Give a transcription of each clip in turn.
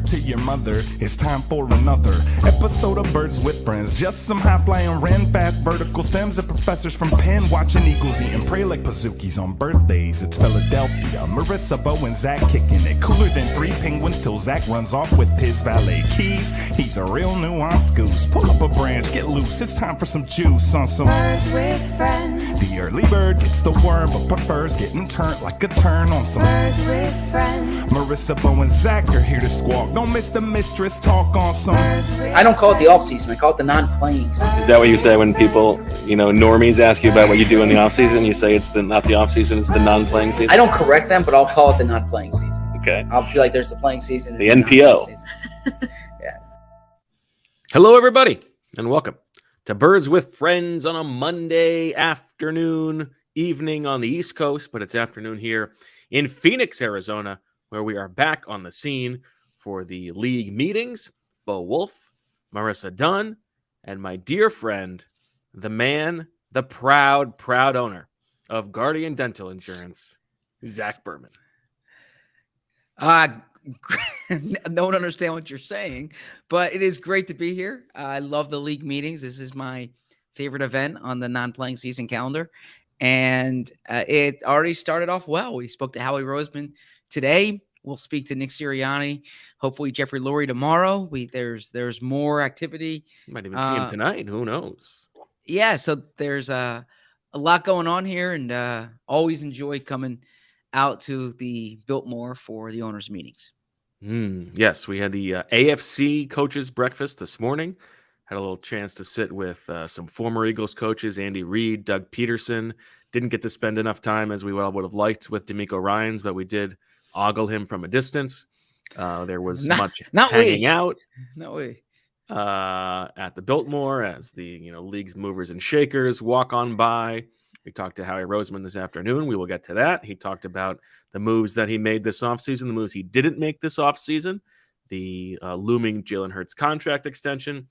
to your mother. It's time for another episode of Birds with Friends. Just some high-flying, ran fast vertical stems of professors from Penn watching eagles eat and pray like Pazookies on birthdays. It's Philadelphia. Marissa, Bo, and Zach kicking it. Cooler than 3 penguins till Zach runs off with his valet keys. He's a real nuanced goose. Pull up a branch, get loose. It's time for some juice on some Birds with Friends. The early bird gets the worm but prefers getting turned like a turn on some Birds with Friends. Marissa, Bo, and Zach are here to squawk. Don't miss the mistress talk on some. I don't call it the off season. I call it the non-playing season. Is that what you say when people, normies ask you about what you do in the off season? You say it's not the off season, it's the non-playing season. I don't correct them, but I'll call it the non-playing season. Okay. I'll feel like there's the playing season. The NPO. Yeah. Hello, everybody, and welcome to Birds with Friends on a Monday afternoon, evening on the East Coast, but it's afternoon here in Phoenix, Arizona, where we are back on the scene for the league meetings. Bo Wulf, Marissa Dunn, and my dear friend, the man, the proud owner of Guardian Dental Insurance, Zach Berman. Don't understand what you're saying, but it is great to be here. I love the league meetings. This is my favorite event on the non-playing season calendar, and it already started off well. We spoke to Howie Roseman today. We'll speak to Nick Sirianni, hopefully Jeffrey Lurie tomorrow. There's more activity. You might even see him tonight. Who knows? Yeah, so there's a lot going on here, and always enjoy coming out to the Biltmore for the owners' meetings. Yes, we had the AFC coaches breakfast this morning. Had a little chance to sit with some former Eagles coaches, Andy Reid, Doug Peterson. Didn't get to spend enough time as we well would have liked with DeMeco Ryans, but we did ogle him from a distance. There was much hanging out. Not we. At the Biltmore as the league's movers and shakers walk on by. We talked to Howie Roseman this afternoon. We will get to that. He talked about the moves that he made this offseason, the moves he didn't make this offseason, the looming Jalen Hurts contract extension.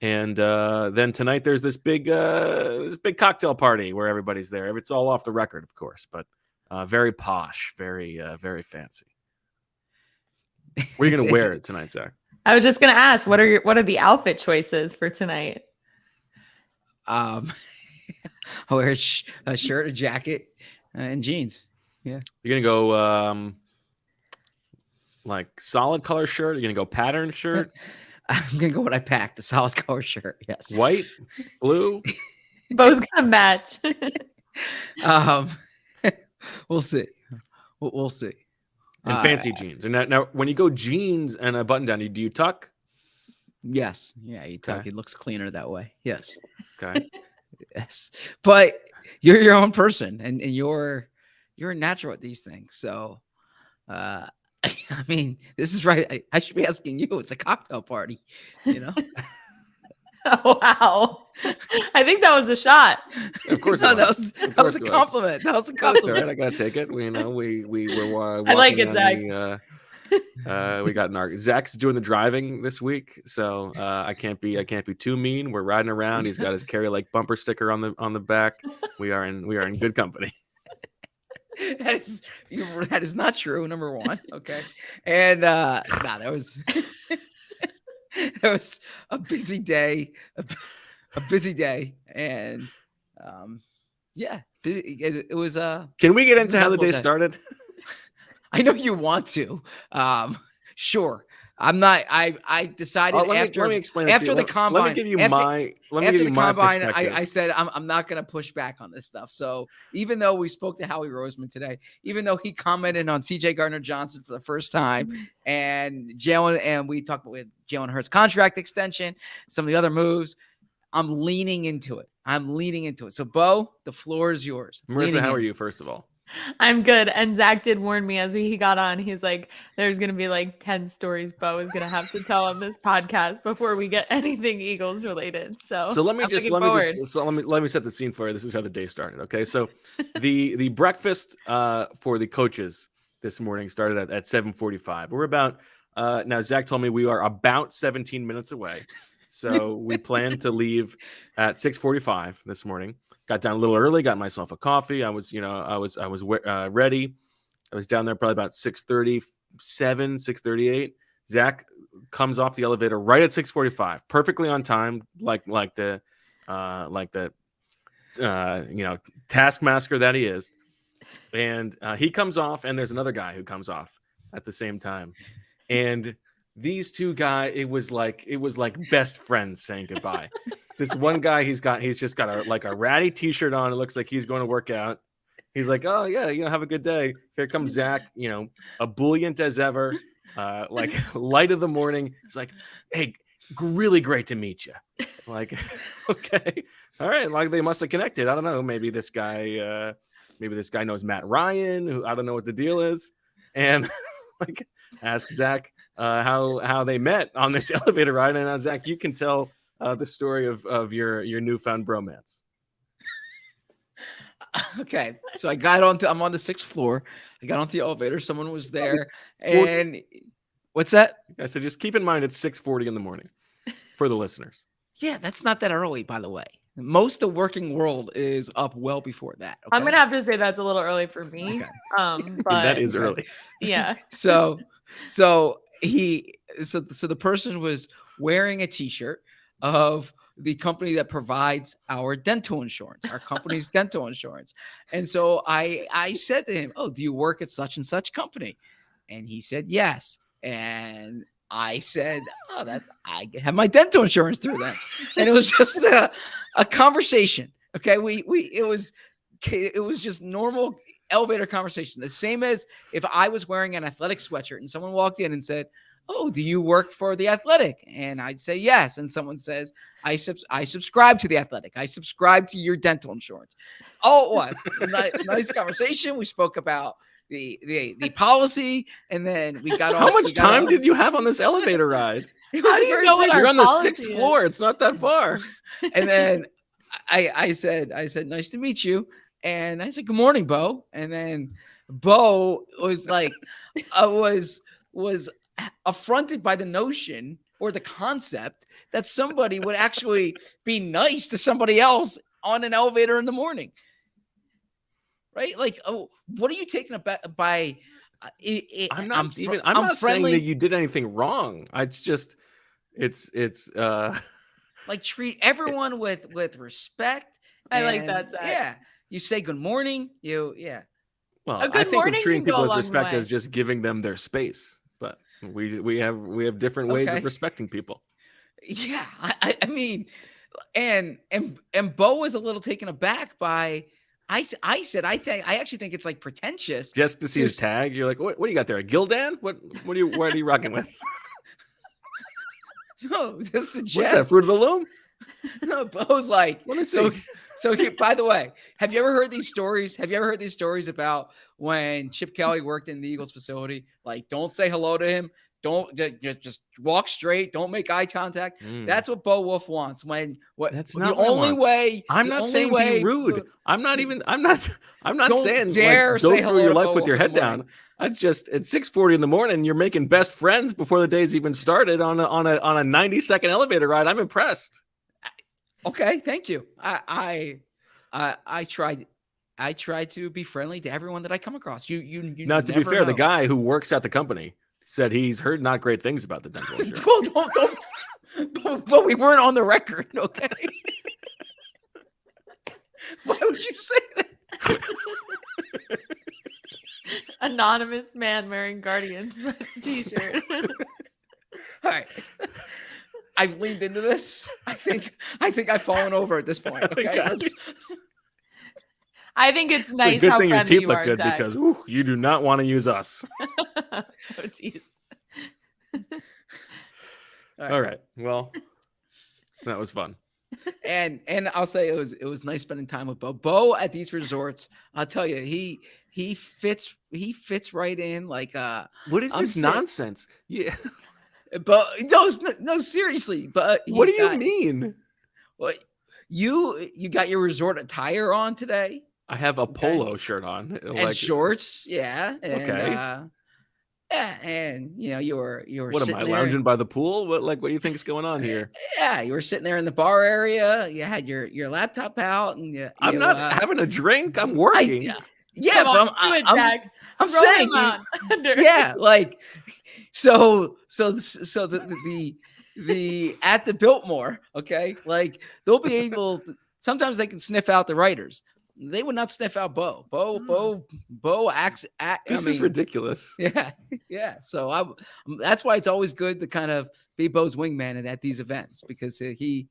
And then tonight there's this big cocktail party where everybody's there. It's all off the record, of course, but very posh, very fancy. What are you going to wear tonight, Zach? I was just going to ask, what are the outfit choices for tonight? I wear a shirt, a jacket, and jeans. Yeah. You're going to go like solid color shirt? You're going to go pattern shirt? I'm going to go what I packed, the solid color shirt. Yes. White? Blue? Bo's going to match. We'll see. We'll see. And fancy jeans. And now, when you go jeans and a button down, do you tuck? Yes. Yeah, you tuck. Okay. It looks cleaner that way. Yes. Okay. Yes. But you're your own person, and you're natural at these things. So, I mean, this is right. I should be asking you. It's a cocktail party, Oh, wow. I think that was a shot. Of course, no, that was a compliment. That was a compliment. That's all right. I gotta take it. We were. I like it, Zach. We got Zach's doing the driving this week, so I can't be too mean. We're riding around. He's got his Carry Lake bumper sticker on the back. We are in good company. That is not true. Number one, okay, and that was. It was a busy day, a busy day, and yeah, busy. It was. Can we get into how the day started? I know you want to. Sure. I'm not. I decided let me explain it after to you. the combine. Let me give you my. After the combine, perspective. I said I'm not going to push back on this stuff. So even though we spoke to Howie Roseman today, even though he commented on CJ Gardner-Johnson for the first time, and we talked about Jalen Hurts contract extension, some of the other moves, I'm leaning into it. So Bo, the floor is yours. Marissa, how are you? First of all. I'm good. And Zach did warn me as he got on. He's like, there's going to be like 10 stories Bo is going to have to tell on this podcast before we get anything Eagles related. So let me set the scene for you. This is how the day started. Okay. So the breakfast for the coaches this morning started at 7:45. We're about now Zach told me we are about 17 minutes away. So we planned to leave at 6:45 this morning. Got down a little early, got myself a coffee. I was ready. I was down there probably about 6:37, 6:38. Zach comes off the elevator right at 6:45, perfectly on time, like the taskmaster that he is. And he comes off, and there's another guy who comes off at the same time. And these two guys, it was like best friends saying goodbye. This one guy, he's just got a ratty t-shirt on. It looks like he's going to work out. He's like, oh yeah, have a good day. Here comes Zach, ebullient as ever, like light of the morning. He's like, hey, really great to meet you. Like, okay, all right. Like they must have connected. I don't know. Maybe this guy knows Matt Ryan. Who I don't know what the deal is, and like ask Zach how they met on this elevator ride. And Zach, you can tell the story of your newfound bromance. Okay, so I'm on the 6th floor. I got onto the elevator. Someone was there, and what's that? I said, just keep in mind it's 6:40 in the morning for the listeners. Yeah, that's not that early, by the way. Most of the working world is up well before that. Okay? I'm gonna have to say that's a little early for me. Okay. But that is early. Yeah. So the person was wearing a t-shirt of the company that provides our dental insurance, our company's dental insurance. And so I said to him, oh, do you work at such and such company? And he said, yes. And I said, oh, I have my dental insurance through them. And it was just a conversation. Okay. It was just normal elevator conversation. The same as if I was wearing an athletic sweatshirt and someone walked in and said, oh, do you work for the Athletic? And I'd say yes. And someone says, I subscribe to the Athletic. I subscribe to your dental insurance. That's all it was. Nice conversation. We spoke about the policy, and then we got. How much time did you have on this elevator ride? How do you know what You're our on the policy 6th floor. It's not that far. And then I said, nice to meet you. And I said, good morning, Bo. And then Bo was like, was affronted by the notion or the concept that somebody would actually be nice to somebody else on an elevator in the morning. Right? Like, oh, what are you taking by? I'm not friendly. saying that you did anything wrong. It's like treat everyone with respect. I like that, Zach. Yeah. You say good morning. Well, A good I think of morning treating can go people a with long respect way. as just giving them their space. But we have different ways Okay. of respecting people. Yeah, I mean, and Bo was a little taken aback by. I said I actually think it's like pretentious. Just to see his tag, you're like, what do you got there? A Gildan? What are you rocking with? No, this suggests. What's that? Fruit of the Loom? No, Bo's like. Let me see. So by the way, have you ever heard these stories? Have you ever heard these stories about when Chip Kelly worked in the Eagles facility? Like, don't say hello to him. Don't just walk straight. Don't make eye contact. That's what Bo Wulf wants. That's the not what I only want. way. I'm not saying be rude. I'm not saying dare go say through hello your to life Bo with your Wulf head in the down. morning. I just at 6:40 in the morning, you're making best friends before the day's even started on a 90-second elevator ride. I'm impressed. Okay, thank you. I tried to be friendly to everyone that I come across. You Now, to be never fair, the know. guy who works at the company said he's heard not great things about the dental insurance. Well, don't. But we weren't on the record, okay? Why would you say that? Anonymous man wearing Guardians t-shirt. All right. I've leaned into this. I think I've fallen over at this point. Okay. I think it's nice Good how thing your friendly teeth you look are, good Zach. because you do not want to use us. Oh, jeez. All right. Well, that was fun. And I'll say it was nice spending time with Bo. Bo at these resorts, I'll tell you, he fits right in like What is I'm this saying- nonsense? Yeah. But no, seriously. But What do you mean? Well, you got your resort attire on today. I have a polo shirt on. And shorts, yeah. And, Okay. yeah, and you were What am sitting I there lounging by the pool? What do you think is going on here? Yeah, you were sitting there in the bar area. You had your laptop out, and I'm not having a drink. I'm working. Yeah, Come but on, do it, I'm Zach. I'm Throw saying, him out. yeah, like so the at the Biltmore, okay, like they'll be able. Sometimes they can sniff out the writers. They would not sniff out Bo. Bo acts. This is ridiculous. Yeah, yeah. So that's why it's always good to kind of be Bo's wingman at these events because he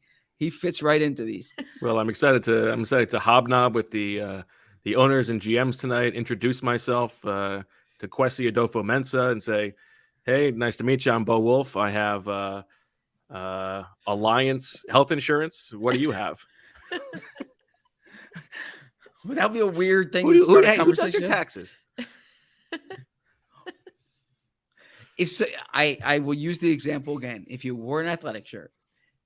fits right into these. Well, I'm excited to hobnob with the owners and GMs tonight. Introduce myself to Kwesi Adofo-Mensah and say, "Hey, nice to meet you. I'm Bo Wulf. I have Alliance Health Insurance. What do you have?" Would that be a weird thing? Who does your taxes? I will use the example again. If you wore an athletic shirt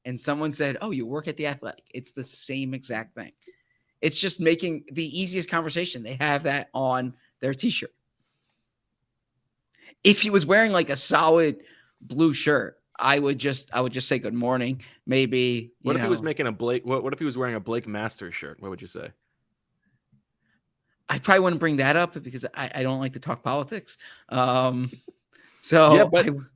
and someone said, "Oh, you work at the Athletic," it's the same exact thing. It's just making the easiest conversation. They have that on their T-shirt. If he was wearing like a solid blue shirt, I would just say good morning. Maybe. What if he was making a Blake? What if he was wearing a Blake Masters shirt? What would you say? I probably wouldn't bring that up because I don't like to talk politics. So yeah,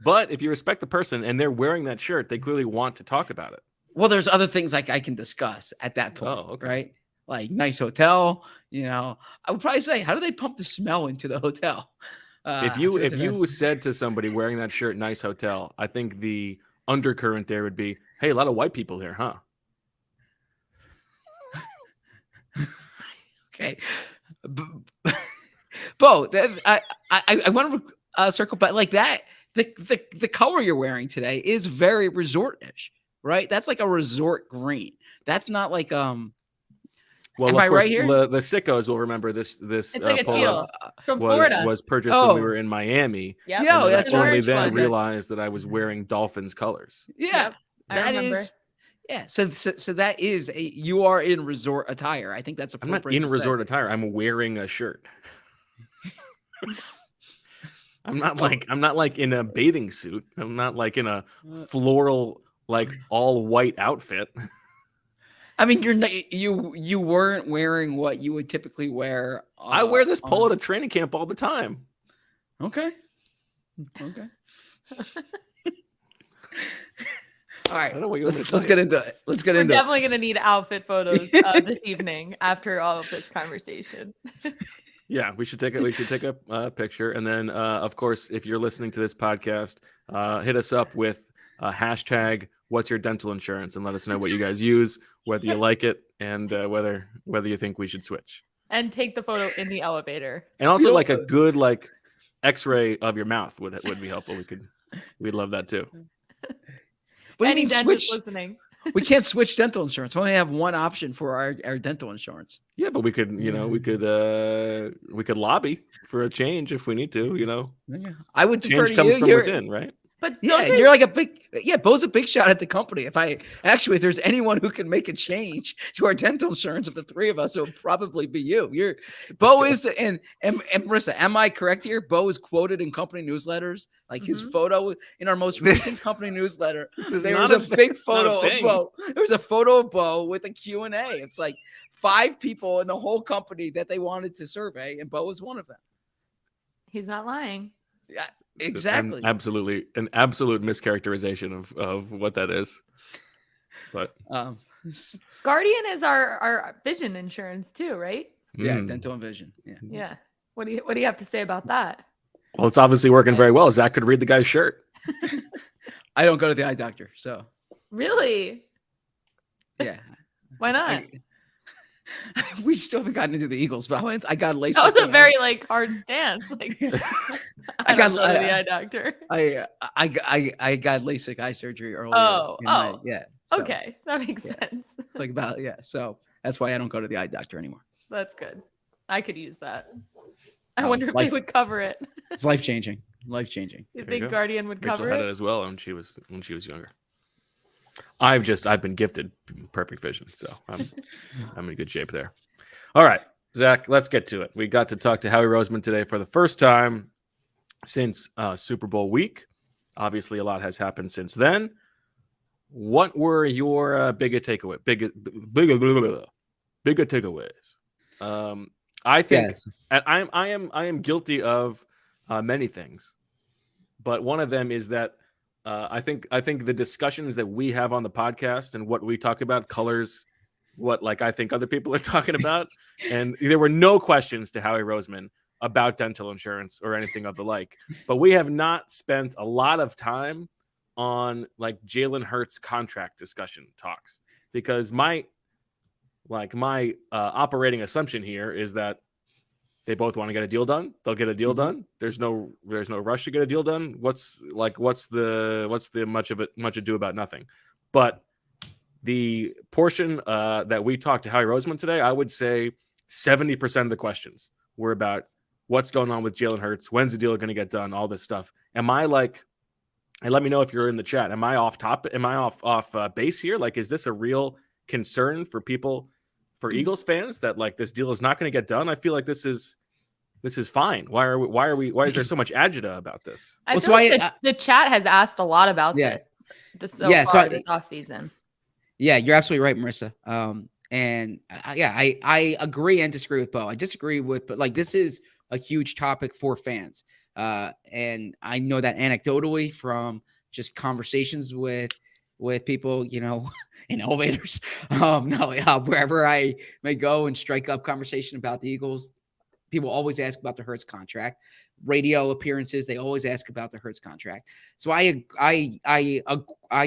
but if you respect the person and they're wearing that shirt, they clearly want to talk about it. Well, there's other things like I can discuss at that point. Oh, okay. Right? Like nice hotel. I would probably say, how do they pump the smell into the hotel? If you said to somebody wearing that shirt, "Nice hotel," I think the undercurrent there would be, "Hey, a lot of white people here, huh?" Okay. Bo, I want to circle back like that. The color you're wearing today is very resort-ish, right? That's like a resort green. That's not like Well, am of I course, right here? The sickos will remember this. It's like a polo teal. It's from Florida. was purchased when we were in Miami. Yep. Yeah, and that's I only orange then one. realized that I was wearing Dolphins colors. Yeah, Yep, I remember. Yeah. So that is you are in resort attire. I think that's I'm not appropriate. in resort attire. I'm wearing a shirt. I'm not like in a bathing suit. I'm not like in a floral, like all white outfit. I mean, you weren't wearing what you would typically wear. I wear this polo to training camp all the time. Okay. All right. I don't know what you want me to Let's tell get you. into it. Let's get We're into it. definitely going to need outfit photos this evening after all of this conversation. Yeah, we should take a picture, and then of course, if you're listening to this podcast, hit us up with hashtag What's Your Dental Insurance, and let us know what you guys use, whether you like it, and whether you think we should switch. And take the photo in the elevator. And also, like a good X-ray of your mouth would be helpful. We'd love that too. What do you Any mean dentist switch? listening? We can't switch dental insurance. We only have one option for our dental insurance. Yeah, but we could lobby for a change if we need to. Yeah. I would defer Change to comes you. from You're- within, right? But Yeah, don't they- you're like Bo's a big shot at the company. If there's anyone who can make a change to our dental insurance of the three of us, it would probably be you. Bo is, and Marissa, am I correct here? Bo is quoted in company newsletters, like his photo in our most recent company newsletter. There was a big photo of Bo. There was a photo of Bo with a Q&A. It's like 5 people in the whole company that they wanted to survey, and Bo was one of them. He's not lying. Yeah. Exactly. An absolute mischaracterization of what that is. But Guardian is our vision insurance too, right? yeah, dental and vision. Yeah. Yeah. What do you have to say about that? Well, it's obviously working very well. Zach could read the guy's shirt. I don't go to the eye doctor, so Really? yeah. Why not? We still haven't gotten into the Eagles, but I got LASIK. That was a very hard stance. Like I got- don't go to the eye doctor. I got LASIK eye surgery earlier. Yeah. So, Okay, that makes sense. So that's why I don't go to the eye doctor anymore. That's good. I could use that. I Oh, wonder it's if they life- would cover it. It's life changing. You You There you think go. Guardian would Rachel cover had it? it as well when she was younger. I've been gifted perfect vision, so I'm in good shape there. All right, Zach, let's get to it. We got to talk to Howie Roseman today for the first time since Super Bowl week. Obviously, a lot has happened since then. What were your bigger takeaways? I think, Yes. and I am guilty of many things, but one of them is that I think the discussions that we have on the podcast and what we talk about colors what like I think other people are talking about. And there were no questions to Howie Roseman about dental insurance or anything of the like. But we have not spent a lot of time on like Jalen Hurts contract discussion talks because my operating assumption here is that they both want to get a deal done. They'll get a deal done. There's no rush to get a deal done. What's the much ado about nothing. But the portion that we talked to Howie Roseman today, I would say 70% of the questions were about what's going on with Jalen Hurts, when's the deal going to get done, all this stuff. Am I like, and let me know if you're in the chat, am I off topic? Am I off base here? Like, is this a real concern for people, for Eagles fans, that like this deal is not going to get done? I feel like this is fine. Why is there so much agita about this? I feel like the chat has asked a lot about this this offseason. Yeah, you're absolutely right, Marissa. I agree and disagree with Bo. I disagree with, but like this is a huge topic for fans. And I know that anecdotally from just conversations with people, you know, in elevators, wherever I may go and strike up conversation about the Eagles, people always ask about the Hurts contract. Radio appearances, they always ask about the Hurts contract. So I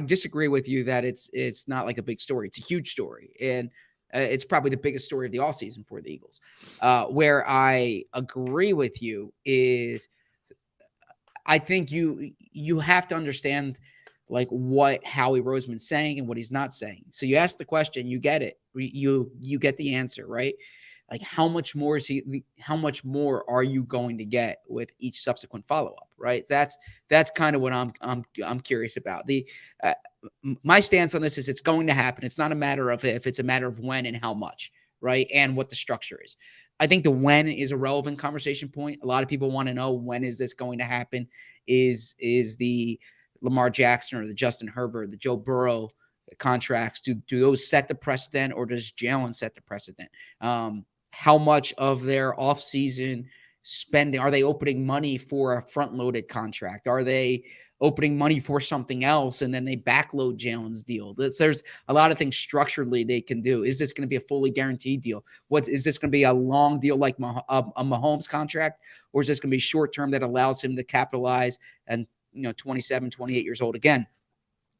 disagree with you that it's not like a big story. It's a huge story, and it's probably the biggest story of the offseason for the Eagles. Where I agree with you is, I think you have to understand like what Howie Roseman's saying and what he's not saying. So you ask the question, you get it, you get the answer, right? Like how much more are you going to get with each subsequent follow-up, right? That's kind of what I'm curious about. My stance on this is it's going to happen. It's not a matter of if, it's a matter of when and how much, right? And what the structure is. I think the when is a relevant conversation point. A lot of people want to know, when is this going to happen? Is the Lamar Jackson or the Justin Herbert, the Joe Burrow contracts, do those set the precedent, or does Jalen set the precedent? How much of their offseason spending, are they opening money for a front-loaded contract? Are they opening money for something else and then they backload Jalen's deal? There's a lot of things structurally they can do. Is this going to be a fully guaranteed deal? Is this going to be a long deal like a Mahomes contract, or is this going to be short-term that allows him to capitalize and 27, 28 years old again?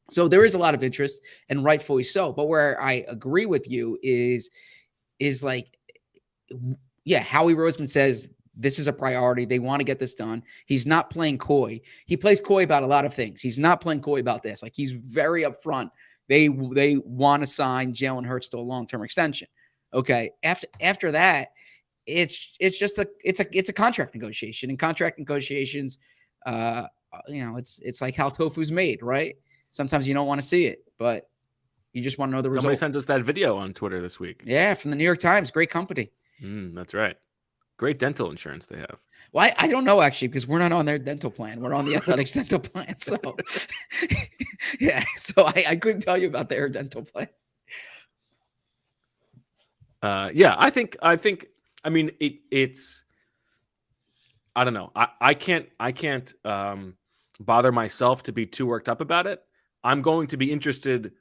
So there is a lot of interest, and rightfully so. But where I agree with you is like, yeah, Howie Roseman says this is a priority. They want to get this done. He's not playing coy. He plays coy about a lot of things. He's not playing coy about this. Like, he's very upfront. They want to sign Jalen Hurts to a long-term extension. Okay. After that, it's a contract negotiation, and contract negotiations, it's like how tofu's made, right? Sometimes you don't want to see it, but you just want to know the result. Somebody sent us that video on Twitter this week. Yeah, from the New York Times. Great company. That's right. Great dental insurance they have. Well, I don't know, actually, because we're not on their dental plan. We're on the Athletics dental plan. So, yeah. So I couldn't tell you about their dental plan. I mean, it's, I don't know. I can't bother myself to be too worked up about it. I'm going to be interested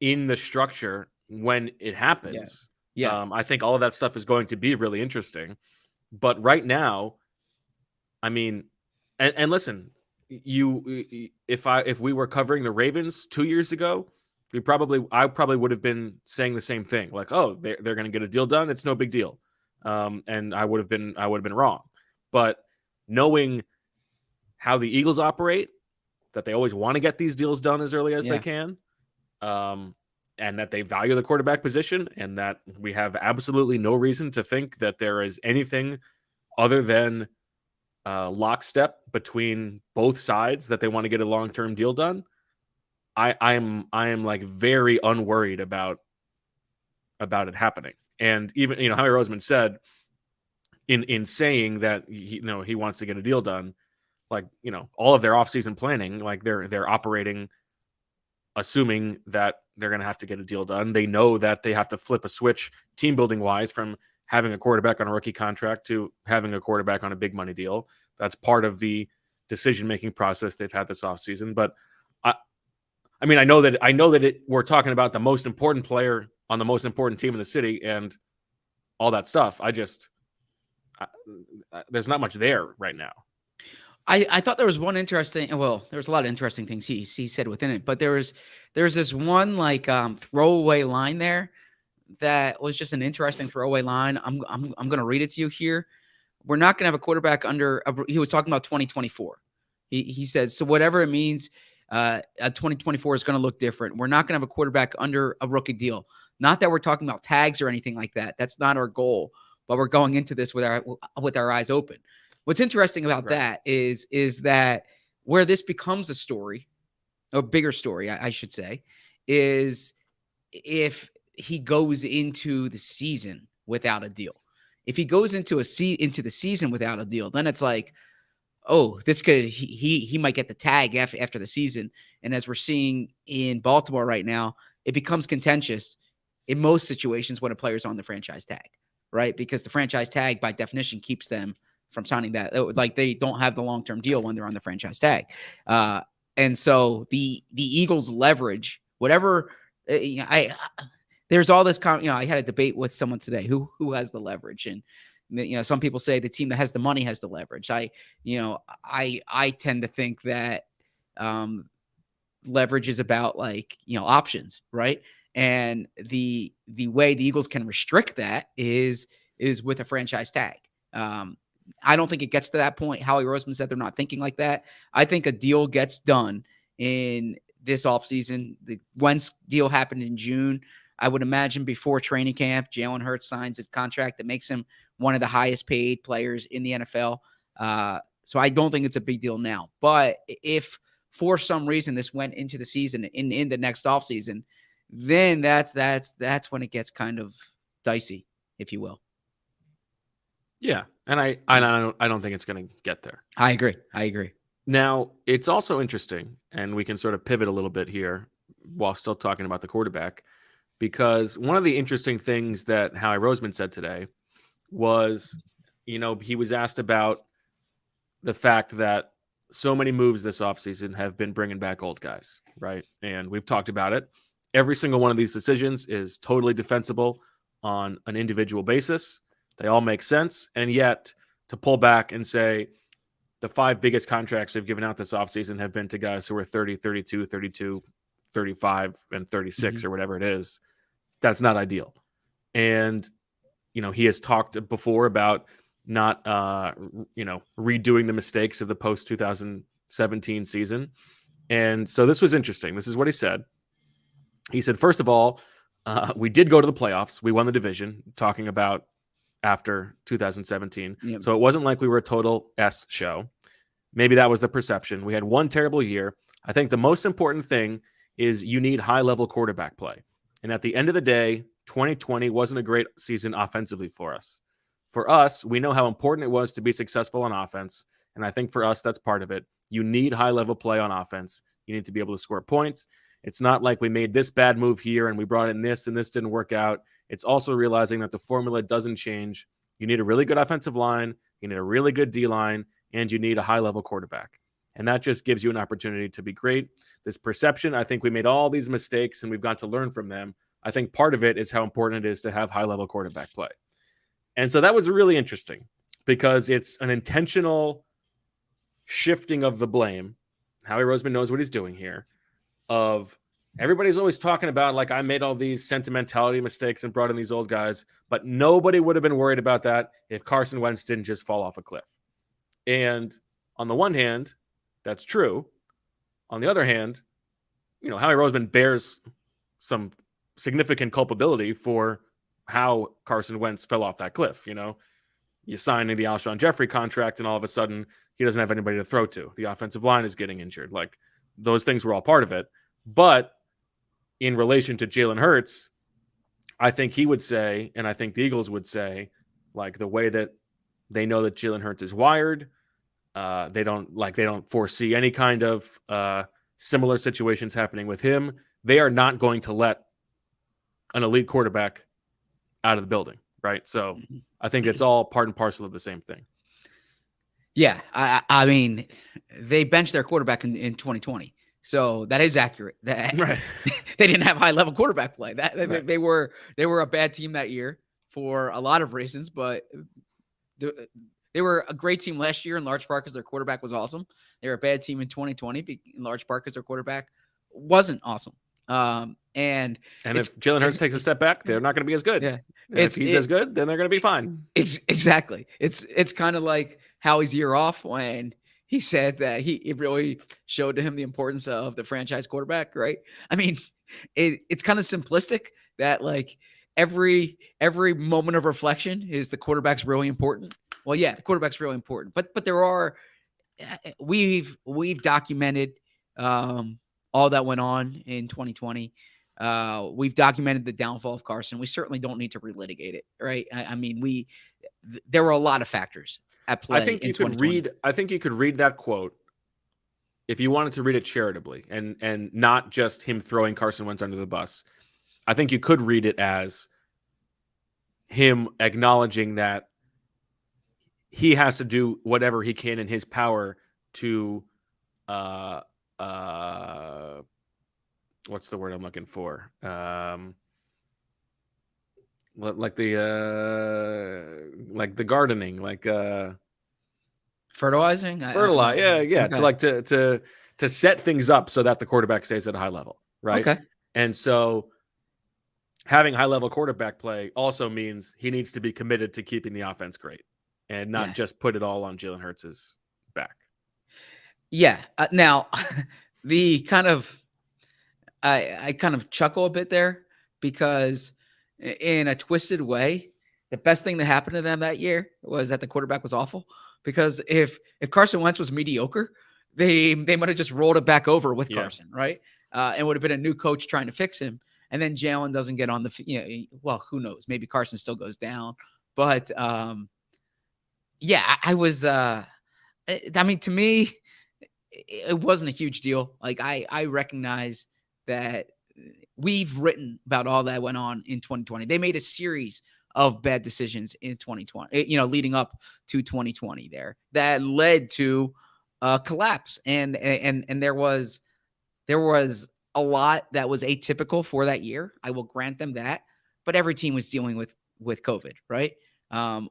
in the structure when it happens. Yeah. I think all of that stuff is going to be really interesting. But right now, I mean, and listen, if we were covering the Ravens 2 years ago, I probably would have been saying the same thing. Like, oh, they're going to get a deal done. It's no big deal. And I would have been wrong. But knowing how the Eagles operate, that they always want to get these deals done as early as they can, and that they value the quarterback position, and that we have absolutely no reason to think that there is anything other than lockstep between both sides, that they want to get a long-term deal done. I am like very unworried about it happening. And even, Howie Roseman said in saying that he wants to get a deal done, like, all of their offseason planning, like they're operating assuming that they're going to have to get a deal done. They know that they have to flip a switch team building wise from having a quarterback on a rookie contract to having a quarterback on a big money deal. That's part of the decision-making process they've had this offseason. But I mean, I know that we're talking about the most important player on the most important team in the city and all that stuff. There's not much there right now. I thought there was one interesting. Well, there was a lot of interesting things he said within it, but there's this one like throwaway line there that was just an interesting throwaway line. I'm going to read it to you here. We're not going to have a quarterback under. He was talking about 2024. He said, so whatever it means, 2024 is going to look different. We're not going to have a quarterback under a rookie deal. Not that we're talking about tags or anything like that. That's not our goal. But we're going into this with our eyes open. What's interesting about that is that where this becomes a story, a bigger story, I should say, is if he goes into the season without a deal. If he goes into the season without a deal, then it's like, oh, this could he might get the tag after the season. And as we're seeing in Baltimore right now, it becomes contentious in most situations when a player's on the franchise tag, right? Because the franchise tag, by definition, keeps them from signing that. Like, they don't have the long-term deal when they're on the franchise tag. And so the Eagles leverage, whatever, there's all this, I had a debate with someone today who has the leverage. And, some people say the team that has the money has the leverage. I tend to think that leverage is about options, right? And the way the Eagles can restrict that is with a franchise tag. I don't think it gets to that point. Howie Roseman said they're not thinking like that. I think a deal gets done in this offseason. The Wentz deal happened in June. I would imagine before training camp, Jalen Hurts signs his contract that makes him one of the highest paid players in the NFL. So I don't think it's a big deal now. But if for some reason this went into the season in the next offseason, then that's when it gets kind of dicey, if you will. Yeah, and I don't think it's going to get there. I agree. Now, it's also interesting, and we can sort of pivot a little bit here while still talking about the quarterback, because one of the interesting things that Howie Roseman said today was, he was asked about the fact that so many moves this offseason have been bringing back old guys, right? And we've talked about it. Every single one of these decisions is totally defensible on an individual basis. They all make sense. And yet, to pull back and say the 5 biggest contracts we've given out this offseason have been to guys who are 30, 32, 32, 35, and 36 or whatever it is, that's not ideal. And, he has talked before about not, redoing the mistakes of the post-2017 season. And so this was interesting. This is what he said. He said, first of all, we did go to the playoffs. We won the division, talking about after 2017. Yep. So it wasn't like we were a total S show. Maybe that was the perception. We had one terrible year. I think the most important thing is you need high-level quarterback play. And at the end of the day, 2020 wasn't a great season offensively for us. For us, we know how important it was to be successful on offense. And I think for us, that's part of it. You need high-level play on offense. You need to be able to score points. It's not like we made this bad move here and we brought in this and this didn't work out. It's also realizing that the formula doesn't change. You need a really good offensive line, you need a really good D-line, and you need a high-level quarterback. And that just gives you an opportunity to be great. This perception, I think we made all these mistakes and we've got to learn from them. I think part of it is how important it is to have high-level quarterback play. And so that was really interesting because it's an intentional shifting of the blame. Howie Roseman knows what he's doing here. Of everybody's always talking about, like, I made all these sentimentality mistakes and brought in these old guys, but nobody would have been worried about that if Carson Wentz didn't just fall off a cliff. And on the one hand, that's true. On the other hand, Howie Roseman bears some significant culpability for how Carson Wentz fell off that cliff. You sign the Alshon Jeffrey contract and all of a sudden he doesn't have anybody to throw to. The offensive line is getting injured. Like, those things were all part of it. But in relation to Jalen Hurts, I think he would say, and I think the Eagles would say, like, the way that they know that Jalen Hurts is wired, they don't foresee any kind of similar situations happening with him. They are not going to let an elite quarterback out of the building. right? So I think it's all part and parcel of the same thing. Yeah, I mean, they benched their quarterback in 2020, so that is accurate. That Right. they didn't have high level quarterback play. That Right. they were a bad team that year for a lot of reasons, but they were a great team last year in large part because their quarterback was awesome. They were a bad team in 2020 in large part because their quarterback wasn't awesome. And if Jalen Hurts takes a step back, they're not going to be as good. Yeah, And if he's as good, then they're going to be fine. Exactly. It's kind of like Howie's year off when he said that it really showed to him the importance of the franchise quarterback, right? I mean, it's kind of simplistic that like every moment of reflection is the quarterback's really important. Well, yeah, the quarterback's really important, but there are we've documented all that went on in 2020. We've documented the downfall of Carson. We certainly don't need to relitigate it, right? I mean, there were a lot of factors at play. I think you could read that quote if you wanted to read it charitably and not just him throwing Carson Wentz under the bus. I think you could read it as him acknowledging that he has to do whatever he can in his power to what's the word I'm looking for? Like the gardening, like fertilizing. Fertilize, yeah. Okay. To set things up so that the quarterback stays at a high level, right? Okay. And so having high level quarterback play also means he needs to be committed to keeping the offense great and not just put it all on Jalen Hurts' back. Yeah. Now, the kind of I kind of chuckle a bit there because in a twisted way, the best thing that happened to them that year was that the quarterback was awful. Because if Carson Wentz was mediocre, they might have just rolled it back over with Carson, right? And would have been a new coach trying to fix him. And then Jalen doesn't get on well, who knows? Maybe Carson still goes down. But I was I mean, to me, it wasn't a huge deal. Like I recognize that we've written about all that went on in 2020. They made a series of bad decisions in 2020, leading up to 2020 there that led to a collapse. And there was a lot that was atypical for that year. I will grant them that, but every team was dealing with COVID, right?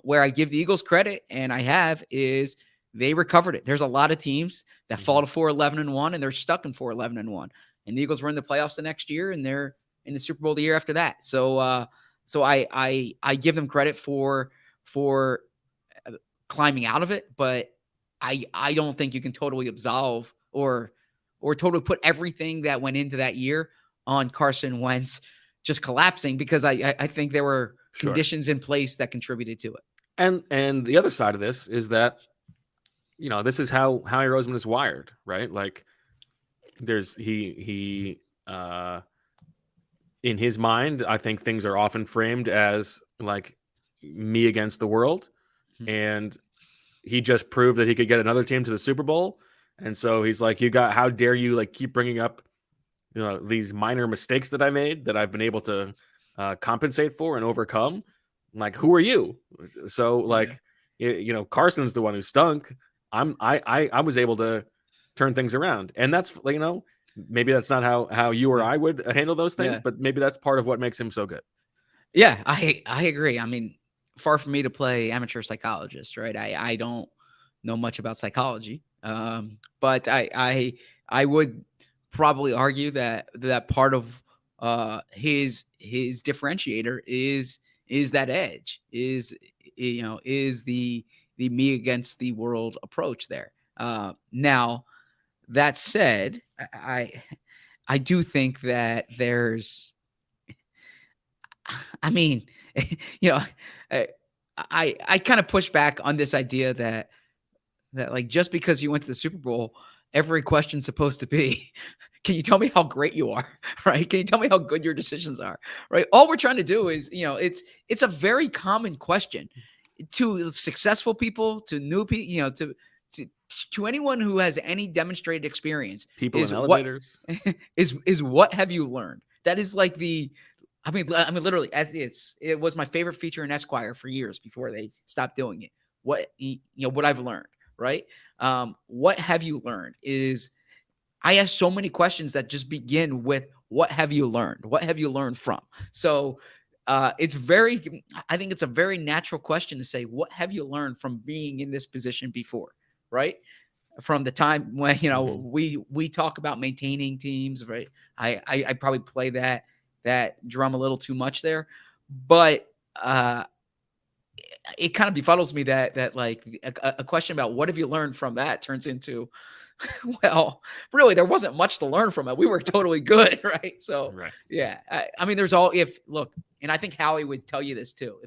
Where I give the Eagles credit, and I have, is they recovered it. There's a lot of teams that fall to 4-11-1 and they're stuck in 4-11-1. And the Eagles were in the playoffs the next year, and they're in the Super Bowl the year after that. So I give them credit for climbing out of it, but I don't think you can totally absolve or totally put everything that went into that year on Carson Wentz just collapsing, because I think there were conditions in place that contributed to it. And the other side of this is that, this is how Howie Roseman is wired, right? Like there's he in his mind, I think things are often framed as like me against the world. And he just proved that he could get another team to the Super Bowl. And so he's like, how dare you like keep bringing up, these minor mistakes that I made that I've been able to compensate for and overcome. Like, who are you? So like, Carson's the one who stunk. I was able to turn things around, and that's maybe that's not how you or I would handle those things, but maybe that's part of what makes him so good. Yeah, I agree. I mean, far from me to play amateur psychologist, right? I don't know much about psychology, but I would probably argue that part of his differentiator is that edge, is the me against the world approach there. Now, that said, I do think that there's, I mean, I kind of push back on this idea that like just because you went to the Super Bowl, every question's supposed to be, can you tell me how great you are? Right? Can you tell me how good your decisions are? Right? All we're trying to do is, it's a very common question to successful people, to new people, to anyone who has any demonstrated experience. People in elevators. Is what have you learned? That is like the I mean, literally, it was my favorite feature in Esquire for years before they stopped doing it. What I've learned, right? What have you learned is I ask so many questions that just begin with what have you learned? What have you learned from? So I think it's a very natural question to say, what have you learned from being in this position before, right? From the time when, we talk about maintaining teams, right? I probably play that drum a little too much there, but it kind of befuddles me that like a question about what have you learned from that turns into, well, really, there wasn't much to learn from it. We were totally good, right? So, Right. yeah. I mean, and I think Howie would tell you this too.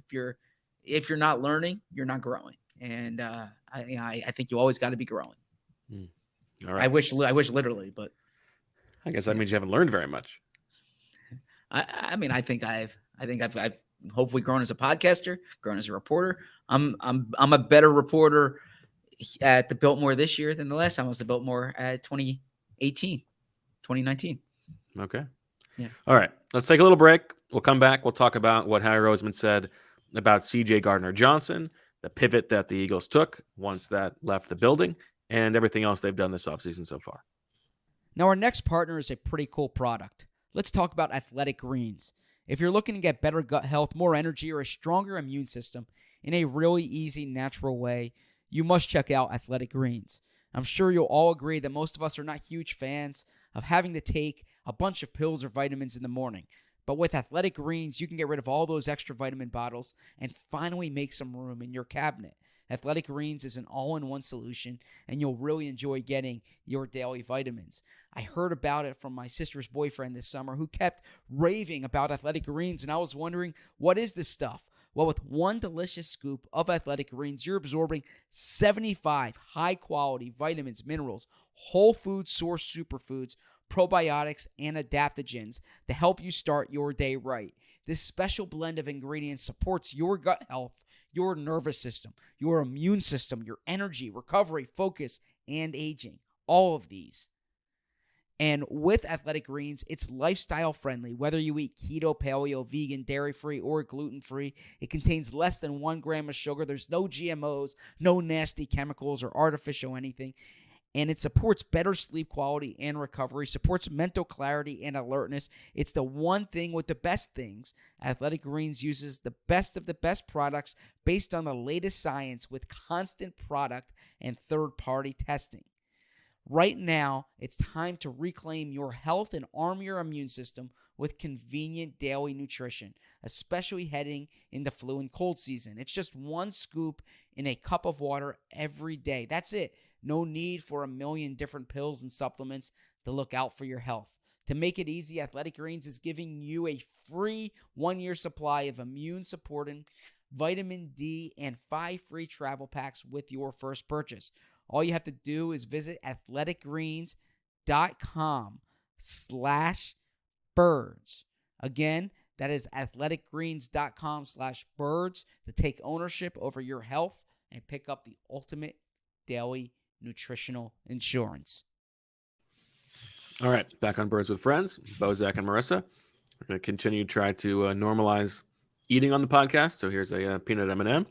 If you're not learning, you're not growing, and I think you always got to be growing. All right. I wish literally, but I guess that means you haven't learned very much. I mean, I think I've hopefully grown as a podcaster, grown as a reporter. I'm a better reporter at the Biltmore this year than the last time I was the Biltmore at 2019. Okay. Yeah. All right. Let's take a little break. We'll come back. We'll talk about what Howie Roseman said about CJ Gardner-Johnson, the pivot that the Eagles took once that left the building, and everything else they've done this offseason so far. Now, our next partner is a pretty cool product. Let's talk about Athletic Greens. If you're looking to get better gut health, more energy, or a stronger immune system in a really easy, natural way, you must check out Athletic Greens. I'm sure you'll all agree that most of us are not huge fans of having to take a bunch of pills or vitamins in the morning. But with Athletic Greens, you can get rid of all those extra vitamin bottles and finally make some room in your cabinet. Athletic Greens is an all-in-one solution, and you'll really enjoy getting your daily vitamins. I heard about it from my sister's boyfriend this summer who kept raving about Athletic Greens, and I was wondering, what is this stuff? Well, with one delicious scoop of Athletic Greens, you're absorbing 75 high-quality vitamins, minerals, whole food source superfoods, probiotics, and adaptogens to help you start your day right. This special blend of ingredients supports your gut health, your nervous system, your immune system, your energy, recovery, focus, and aging. All of these. And with Athletic Greens, it's lifestyle friendly. Whether you eat keto, paleo, vegan, dairy-free, or gluten-free, it contains less than 1 gram of sugar. There's no GMOs, no nasty chemicals or artificial anything. And it supports better sleep quality and recovery, supports mental clarity and alertness. It's the one thing with the best things. Athletic Greens uses the best of the best products based on the latest science with constant product and third-party testing. Right now, it's time to reclaim your health and arm your immune system with convenient daily nutrition, especially heading into flu and cold season. It's just one scoop in a cup of water every day. That's it. No need for a million different pills and supplements to look out for your health. To make it easy, Athletic Greens is giving you a free 1-year supply of immune-supporting vitamin D and 5 free travel packs with your first purchase. All you have to do is visit athleticgreens.com/birds. Again, that is athleticgreens.com/birds to take ownership over your health and pick up the ultimate daily nutritional insurance. All right, back on Birds with Friends, Bo, Zach, and Marissa. We're going to continue to try to normalize eating on the podcast. So here's a peanut M&M.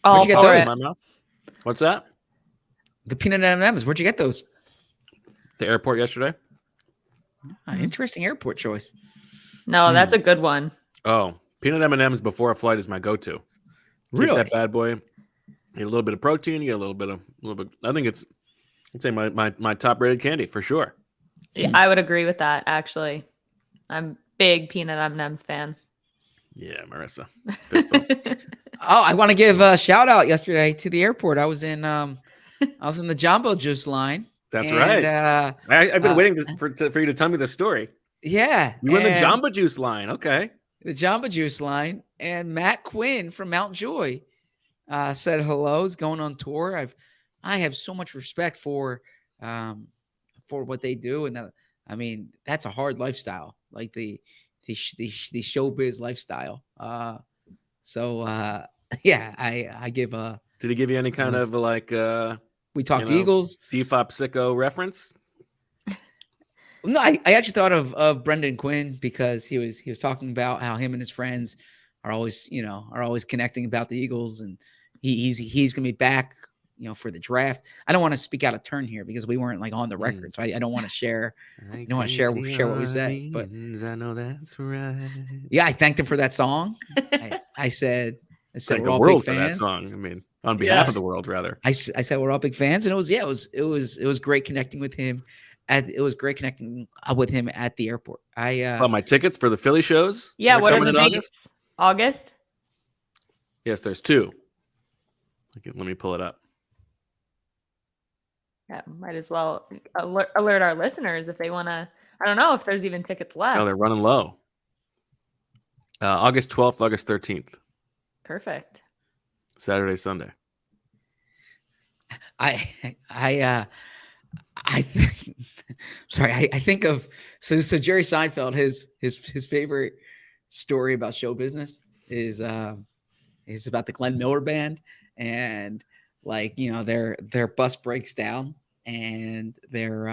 All Where'd you get for those? it. In my mouth. What's that? The peanut M&Ms. Where'd you get those? The airport yesterday. Interesting airport choice. No, that's a good one. Oh, peanut M&Ms before a flight is my go-to. Take Really? that bad boy. Get a little bit of protein. You get a little bit. I think I'd say my top-rated candy for sure. Yeah, I would agree with that. Actually, I'm big peanut M&Ms fan. Yeah, Marissa. Oh, I want to give a shout out yesterday to the airport. I was in the Jumbo Juice line. That's and, right. I've been waiting for you to tell me the story. Yeah. You were in the Jamba Juice line. Okay. The Jamba Juice line. And Matt Quinn from Mount Joy said hello. He's going on tour. I have so much respect for what they do. And I mean, that's a hard lifestyle, like the showbiz lifestyle. Yeah, I give a. Did he give you any kind of like we talked Eagles, Defop sicko reference? No, I actually thought of Brendan Quinn because he was talking about how him and his friends are always connecting about the Eagles, and he's gonna be back, for the draft. I don't want to speak out of turn here because we weren't like on the record, so I don't want to share. I don't want to share what we said, but I know that's right. yeah, I thanked him for that song. I said Thank we're the all world big for that fans. song. I mean, on behalf Yes. of the world, rather. I said we're all big fans, and it was great connecting with him. It was great connecting with him at the airport. Bought my tickets for the Philly shows. Yeah, that what are coming the in dates? August? Yes, there's 2. Okay, let me pull it up. Yeah, might as well alert our listeners if they want to. I don't know if there's even tickets left. Oh, they're running low. August 12th, August 13th. Perfect. Saturday, Sunday. I think of so Jerry Seinfeld, his favorite story about show business is about the Glenn Miller Band, and their bus breaks down and they're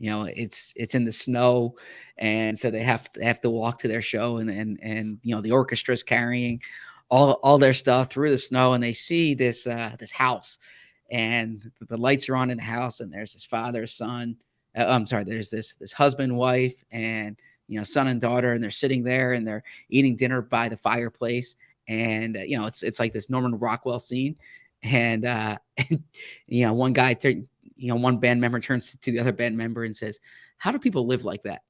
it's in the snow, and so they have to walk to their show, and the orchestra's carrying all their stuff through the snow, and they see this house, and the lights are on in the house, and there's this father, son. There's this husband, wife, and son and daughter, and they're sitting there and they're eating dinner by the fireplace, and it's like this Norman Rockwell scene, and one guy one band member turns to the other band member and says, "How do people live like that?"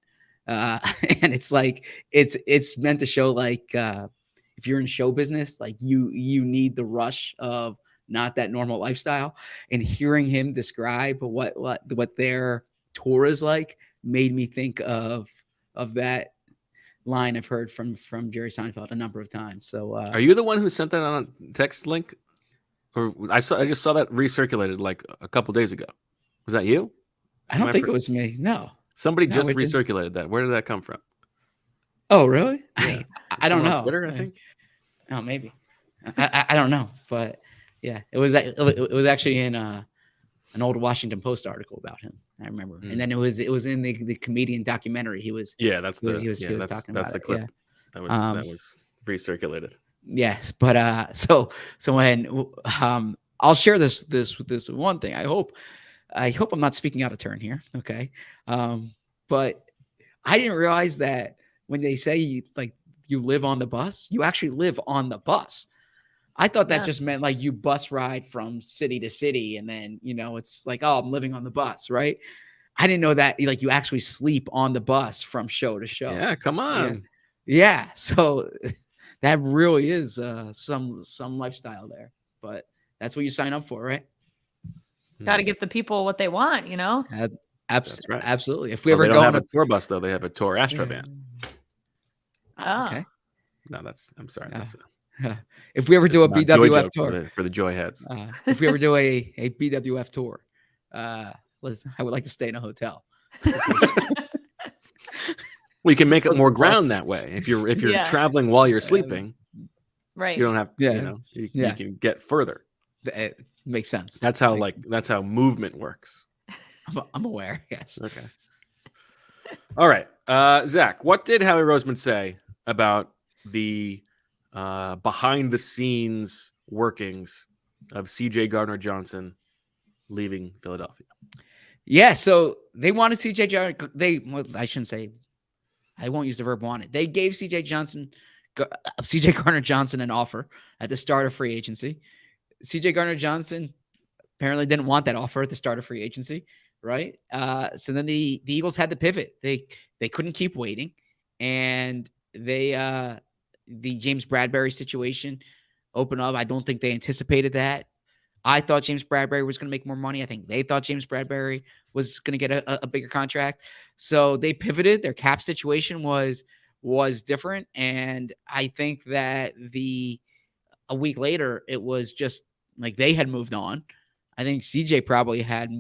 And it's like it's meant to show like if you're in show business, like you need the rush of not that normal lifestyle. And hearing him describe what their tour is like made me think of that line I've heard from Jerry Seinfeld a number of times. So are you the one who sent that on a text link? Or I just saw that recirculated like a couple days ago. Was that you? I don't think it was me. No. Somebody No, just it just- recirculated that. Where did that come from? Oh, really? Yeah. I don't Someone on know. Twitter, I think. Oh, maybe. I don't know, but yeah, it was actually in an old Washington Post article about him. I remember, and then it was in the comedian documentary. He was Yeah, that's the he was talking that's about the it, clip. yeah. That was recirculated. Yes, but so when I'll share this one thing. I hope I'm not speaking out of turn here. Okay, but I didn't realize that when they say you live on the bus, you actually live on the bus. I thought that just meant like you bus ride from city to city, and then it's like, oh, I'm living on the bus, right? I didn't know that like you actually sleep on the bus from show to show. Yeah, come on. Yeah. So that really is some lifestyle there, but that's what you sign up for, right? Got to give the people what they want, That's right. Absolutely. If we They ever don't go have on a tour bus though. They have a tour Astro band. Okay. No, I'm sorry. That's If we ever do a just not joy BWF joke tour, for the joy heads. if we ever do a BWF tour, I would like to stay in a hotel. Well, you can make up Supposed more to bus. ground that way. If you're Yeah. traveling while you're sleeping, right. you don't have. Yeah. You can get further. It makes sense. That's how that's how movement works. I'm aware. Yes. Okay. All right, Zach. What did Howie Roseman say about the behind the scenes workings of CJ Gardner-Johnson leaving Philadelphia? Yeah. So they wanted CJ Gardner. I shouldn't say. I won't use the verb wanted. They gave CJ Gardner-Johnson an offer at the start of free agency. CJ Gardner-Johnson apparently didn't want that offer at the start of free agency, right? So then the Eagles had to pivot. They couldn't keep waiting, and the James Bradbury situation opened up. I don't think they anticipated that. I thought James Bradbury was going to make more money. I think they thought James Bradbury was going to get a bigger contract. So they pivoted. Their cap situation was different, and I think that a week later it was just like they had moved on. I think CJ probably had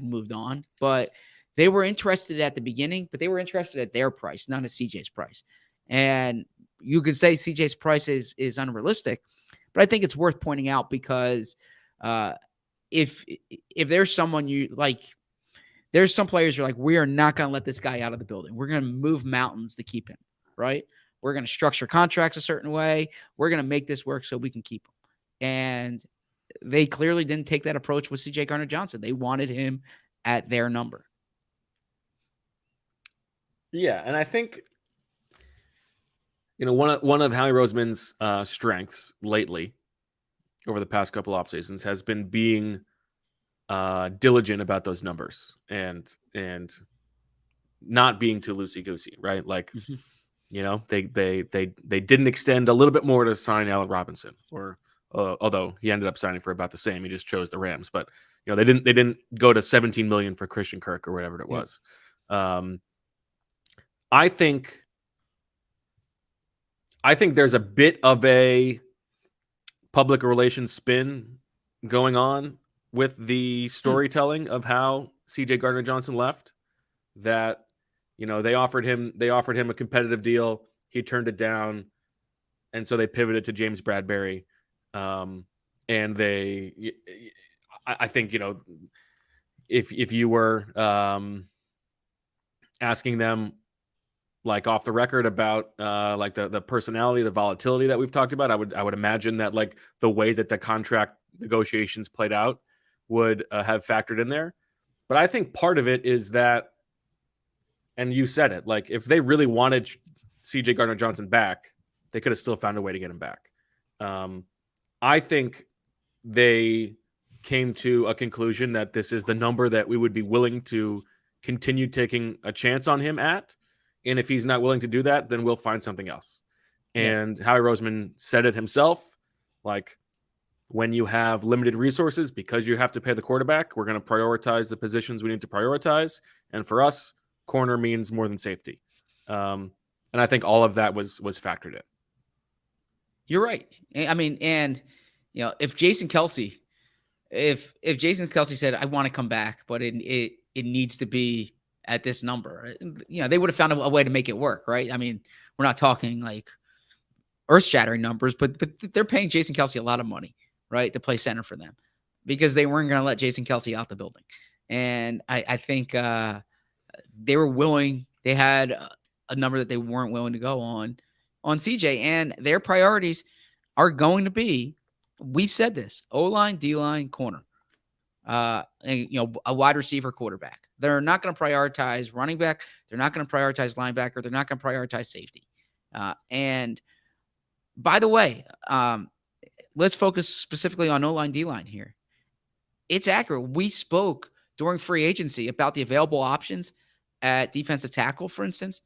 moved on, but they were interested at the beginning, but they were interested at their price, not at CJ's price. And you could say CJ's price is unrealistic, but I think it's worth pointing out because if there's someone you like, there's some players you're like, we are not going to let this guy out of the building. We're going to move mountains to keep him, right? We're going to structure contracts a certain way. We're going to make this work so we can keep him. And they clearly didn't take that approach with CJ Gardner-Johnson. They wanted him at their number. Yeah, and I think one of Howie Roseman's strengths lately, over the past couple off seasons, has been being diligent about those numbers and not being too loosey goosey, right? Like, they didn't extend a little bit more to sign Allen Robinson, or although he ended up signing for about the same, he just chose the Rams. But they didn't go to $17 million for Christian Kirk or whatever it was. I think there's a bit of a public relations spin going on with the storytelling of how CJ Gardner-Johnson left. That they offered him a competitive deal, he turned it down, and so they pivoted to James Bradbury. And I think if you were asking them, like, off the record about like the personality, the volatility that we've talked about, I would imagine that, like, the way that the contract negotiations played out would have factored in there. But I think part of it is that, and you said it, like, if they really wanted CJ Gardner-Johnson back, they could have still found a way to get him back. I think they came to a conclusion that this is the number that we would be willing to continue taking a chance on him at. And if he's not willing to do that, then we'll find something else. And Howie Roseman said it himself, like, when you have limited resources, because you have to pay the quarterback, we're going to prioritize the positions we need to prioritize. And for us, corner means more than safety. And I think all of that was factored in. You're right. I mean, and if Jason Kelsey said, I want to come back, but it needs to be at this number, they would have found a way to make it work, right? I mean, we're not talking like earth-shattering numbers, but they're paying Jason Kelsey a lot of money, right, to play center for them, because they weren't going to let Jason Kelsey out the building. And I think they were willing. They had a number that they weren't willing to go on CJ, and their priorities are going to be, we've said this, O-line, D-line, corner, and a wide receiver, quarterback. They're not going to prioritize running back. They're not going to prioritize linebacker. They're not going to prioritize safety. And by the way, let's focus specifically on O-line, D-line here. It's accurate. We spoke during free agency about the available options at defensive tackle, for instance.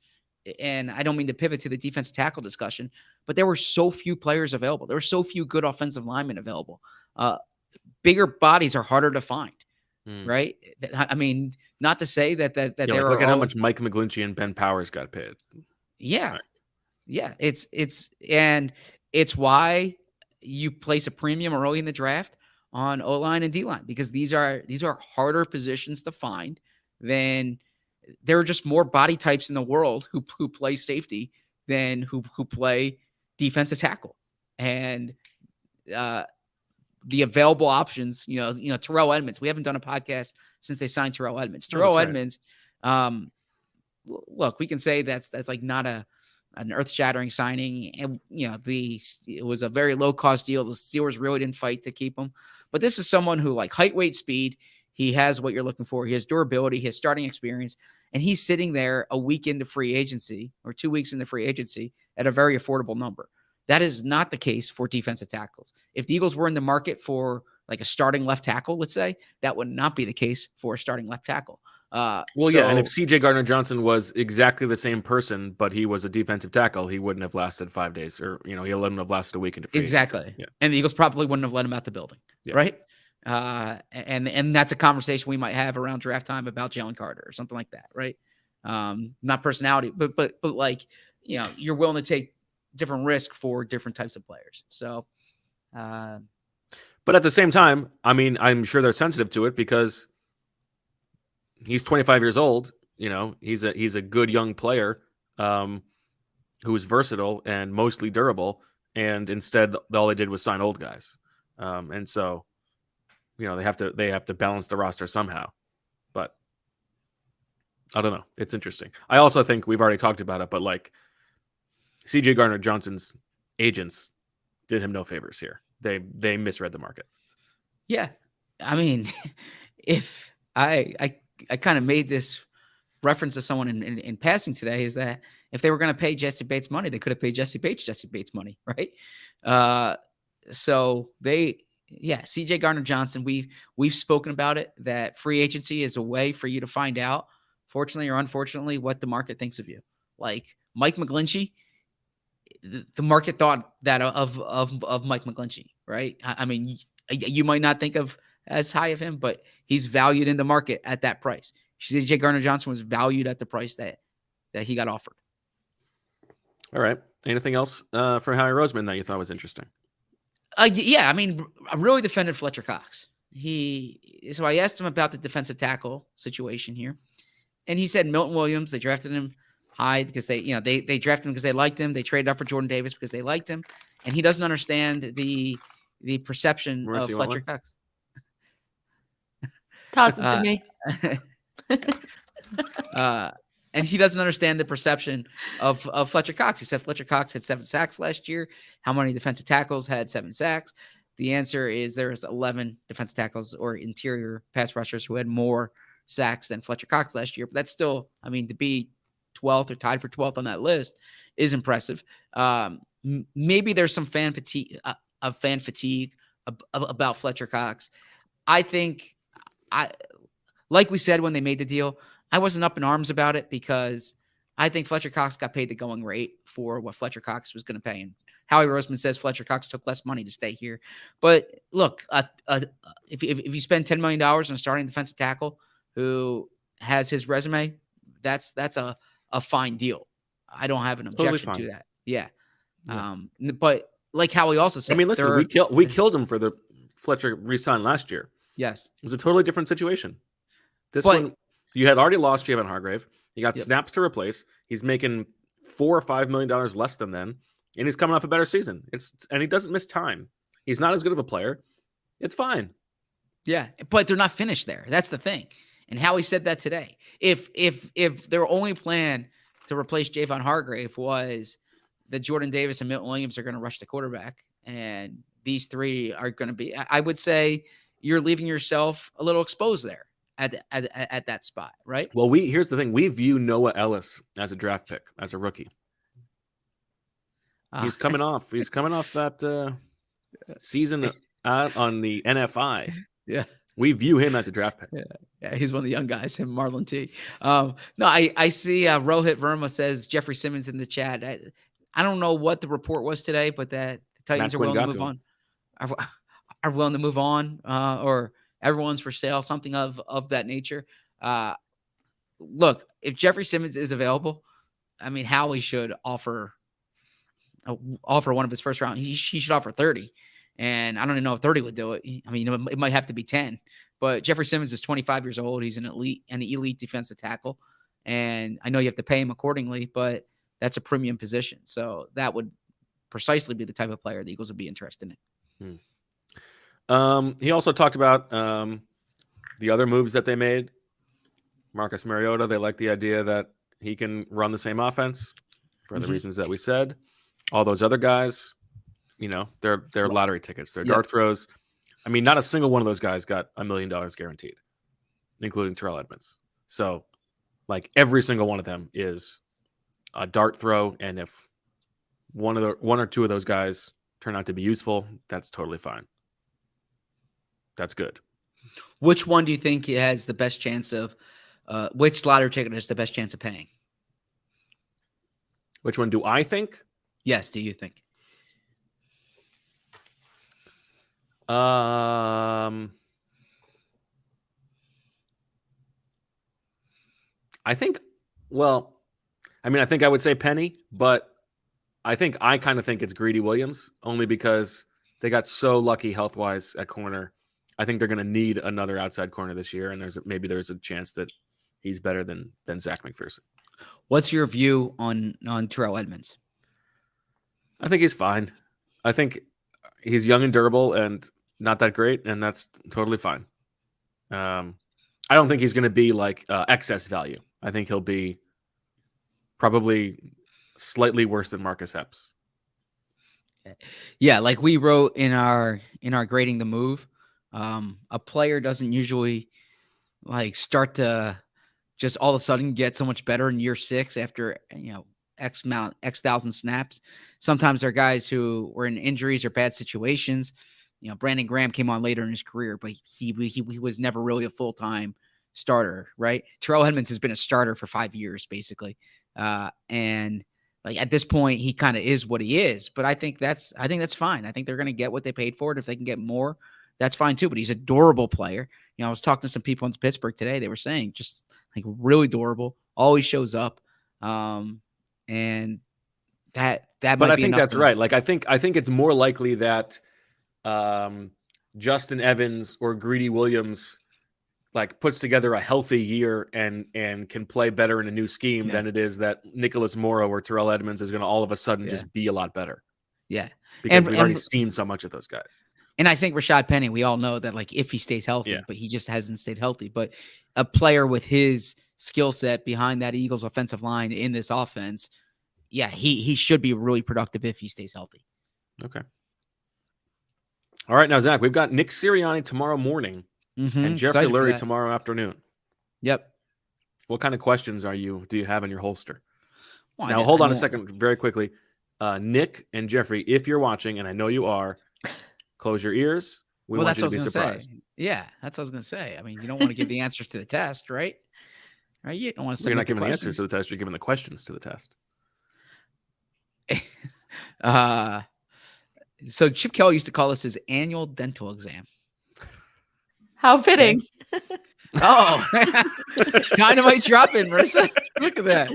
And I don't mean to pivot to the defensive tackle discussion, but there were so few players available. There were so few good offensive linemen available. Bigger bodies are harder to find, right? I mean, not to say that look at how much Mike McGlinchey and Ben Powers got paid. Yeah. Right. Yeah. It's why you place a premium early in the draft on O-line and D-line, because these are harder positions to find. Than there are just more body types in the world who play safety than who play defensive tackle. And the available options, Terrell Edmonds, we haven't done a podcast since they signed Terrell Edmonds. Terrell Edmonds, look, we can say that's like not an earth-shattering signing. And, it was a very low-cost deal. The Steelers really didn't fight to keep him. But this is someone who, like, height, weight, speed, he has what you're looking for. He has durability, he has starting experience, and he's sitting there a week into free agency or 2 weeks into free agency at a very affordable number. That is not the case for defensive tackles. If the Eagles were in the market for like a starting left tackle, let's say, that would not be the case for a starting left tackle. And if CJ Gardner-Johnson was exactly the same person, but he was a defensive tackle, he wouldn't have lasted 5 days, or he wouldn't have lasted a week into free exactly. agency. Yeah. And the Eagles probably wouldn't have let him out the building, right? And that's a conversation we might have around draft time about Jalen Carter or something like that, right? Not personality, but like, you're willing to take different risk for different types of players. So, but at the same time, I mean, I'm sure they're sensitive to it because he's 25 years old. He's a good young player who is versatile and mostly durable. And instead, all they did was sign old guys. And so, they have to balance the roster somehow. But I don't know. It's interesting. I also think we've already talked about it, but like CJ Gardner-Johnson's agents did him no favors here. They misread the market. Yeah. I mean, if I kind of made this reference to someone in passing today, is that if they were going to pay Jesse Bates money, they could have paid Jesse Bates money, right? So CJ Gardner-Johnson, we've spoken about it, that free agency is a way for you to find out, fortunately or unfortunately, what the market thinks of you. Like Mike McGlinchey, the market thought that of Mike McGlinchey, right? I mean, you might not think of as high of him, but he's valued in the market at that price. CJ Gardner-Johnson was valued at the price that he got offered. All right. Anything else for Howie Roseman that you thought was interesting? Yeah, I mean, I really defended Fletcher Cox. So I asked him about the defensive tackle situation here, and he said Milton Williams, they drafted him high because they drafted him because they liked him. They traded up for Jordan Davis because they liked him, and he doesn't understand the perception Mercy, of Fletcher Cox. Toss it to me. And he doesn't understand the perception of Fletcher Cox. He said Fletcher Cox had 7 sacks last year. How many defensive tackles had 7 sacks? The answer is there's 11 defensive tackles or interior pass rushers who had more sacks than Fletcher Cox last year. But that's still, I mean, to be 12th or tied for 12th on that list is impressive. Maybe there's some fan fatigue about Fletcher Cox. I think, like we said when they made the deal, I wasn't up in arms about it because I think Fletcher Cox got paid the going rate for what Fletcher Cox was going to pay. And Howie Roseman says Fletcher Cox took less money to stay here. But look, if you spend $10 million on a starting defensive tackle who has his resume, that's a fine deal. I don't have an objection to that. Yeah. But like Howie also said, I mean, listen, we killed him for the Fletcher re-sign last year. Yes. It was a totally different situation. This one, you had already lost Javon Hargrave. You got snaps to replace. He's making $4 or $5 million less than then, and he's coming off a better season. And he doesn't miss time. He's not as good of a player. It's fine. Yeah, but they're not finished there. That's the thing. And Howie said that today. If their only plan to replace Javon Hargrave was that Jordan Davis and Milton Williams are going to rush the quarterback, and these three are going to be, I would say you're leaving yourself a little exposed there at that spot, right? Well, here's the thing. We view Noah Ellis as a draft pick, as a rookie. He's coming off that season out on the NFI. Yeah. We view him as a draft pick. Yeah, he's one of the young guys, him, Marlon T. No, I see Rohit Verma says Jeffrey Simmons in the chat. I don't know what the report was today, but that the Titans are willing to move on. Are willing to move on, or everyone's for sale, something of that nature. Look, if Jeffrey Simmons is available, I mean, Howie should offer one of his first round. He should offer 30. And I don't even know if 30 would do it. I mean, it might have to be 10. But Jeffrey Simmons is 25 years old. He's an elite defensive tackle. And I know you have to pay him accordingly, but that's a premium position. So that would precisely be the type of player the Eagles would be interested in. He also talked about the other moves that they made. Marcus Mariota, they like the idea that he can run the same offense for the reasons that we said. All those other guys, they're lottery tickets. They're dart throws. I mean, not a single one of those guys got $1 million guaranteed, including Terrell Edmonds. So, like, every single one of them is a dart throw, and if one or two of those guys turn out to be useful, that's totally fine. That's good. Which one do you think has the best chance of? Which lottery ticket has the best chance of paying? Which one do I think? Yes, do you think? I think, I think I would say Penny, but I kind of think it's Greedy Williams, only because they got so lucky health-wise at corner. I think they're going to need another outside corner this year, and there's a chance that he's better than Zach McPherson. What's your view on Terrell Edmonds? I think he's fine. I think he's young and durable and not that great, and that's totally fine. I don't think he's going to be like excess value. I think he'll be probably slightly worse than Marcus Epps. Yeah, like we wrote in our grading the move, a player doesn't usually like start to just all of a sudden get so much better in year 6 after X thousand snaps. Sometimes there are guys who were in injuries or bad situations. Brandon Graham came on later in his career, but he was never really a full-time starter, right? Terrell Edmonds has been a starter for 5 years, basically. And like at this point, he kind of is what he is. But I think that's fine. I think they're going to get what they paid for it. If they can get more, that's fine too. But he's a durable player. I was talking to some people in Pittsburgh today. They were saying just like really durable, always shows up. And that But might I be think enough that's for them. right. Like I think it's more likely that Justin Evans or Greedy Williams like puts together a healthy year and can play better in a new scheme than it is that Nicholas Morrow or Terrell Edmonds is going to all of a sudden just be a lot better. Yeah. Because we've already seen so much of those guys. And I think Rashad Penny, we all know that like if he stays healthy, but he just hasn't stayed healthy. But a player with his skill set behind that Eagles offensive line in this offense, he should be really productive if he stays healthy. Okay. All right, now Zach, we've got Nick Sirianni tomorrow morning and Jeffrey Lurie tomorrow afternoon. Yep. What kind of questions do you have in your holster? Well, now hold on a second, very quickly. Nick and Jeffrey, if you're watching, and I know you are, close your ears. We want you to be surprised. Yeah, that's what I was going to say. I mean, you don't want to give the answers to the test, right? Right? You don't want to. You're not giving the answers to the test. You're giving the questions to the test. So Chip Kelly used to call this his annual dental exam. How fitting. Oh, dynamite dropping, Marissa. Look at that.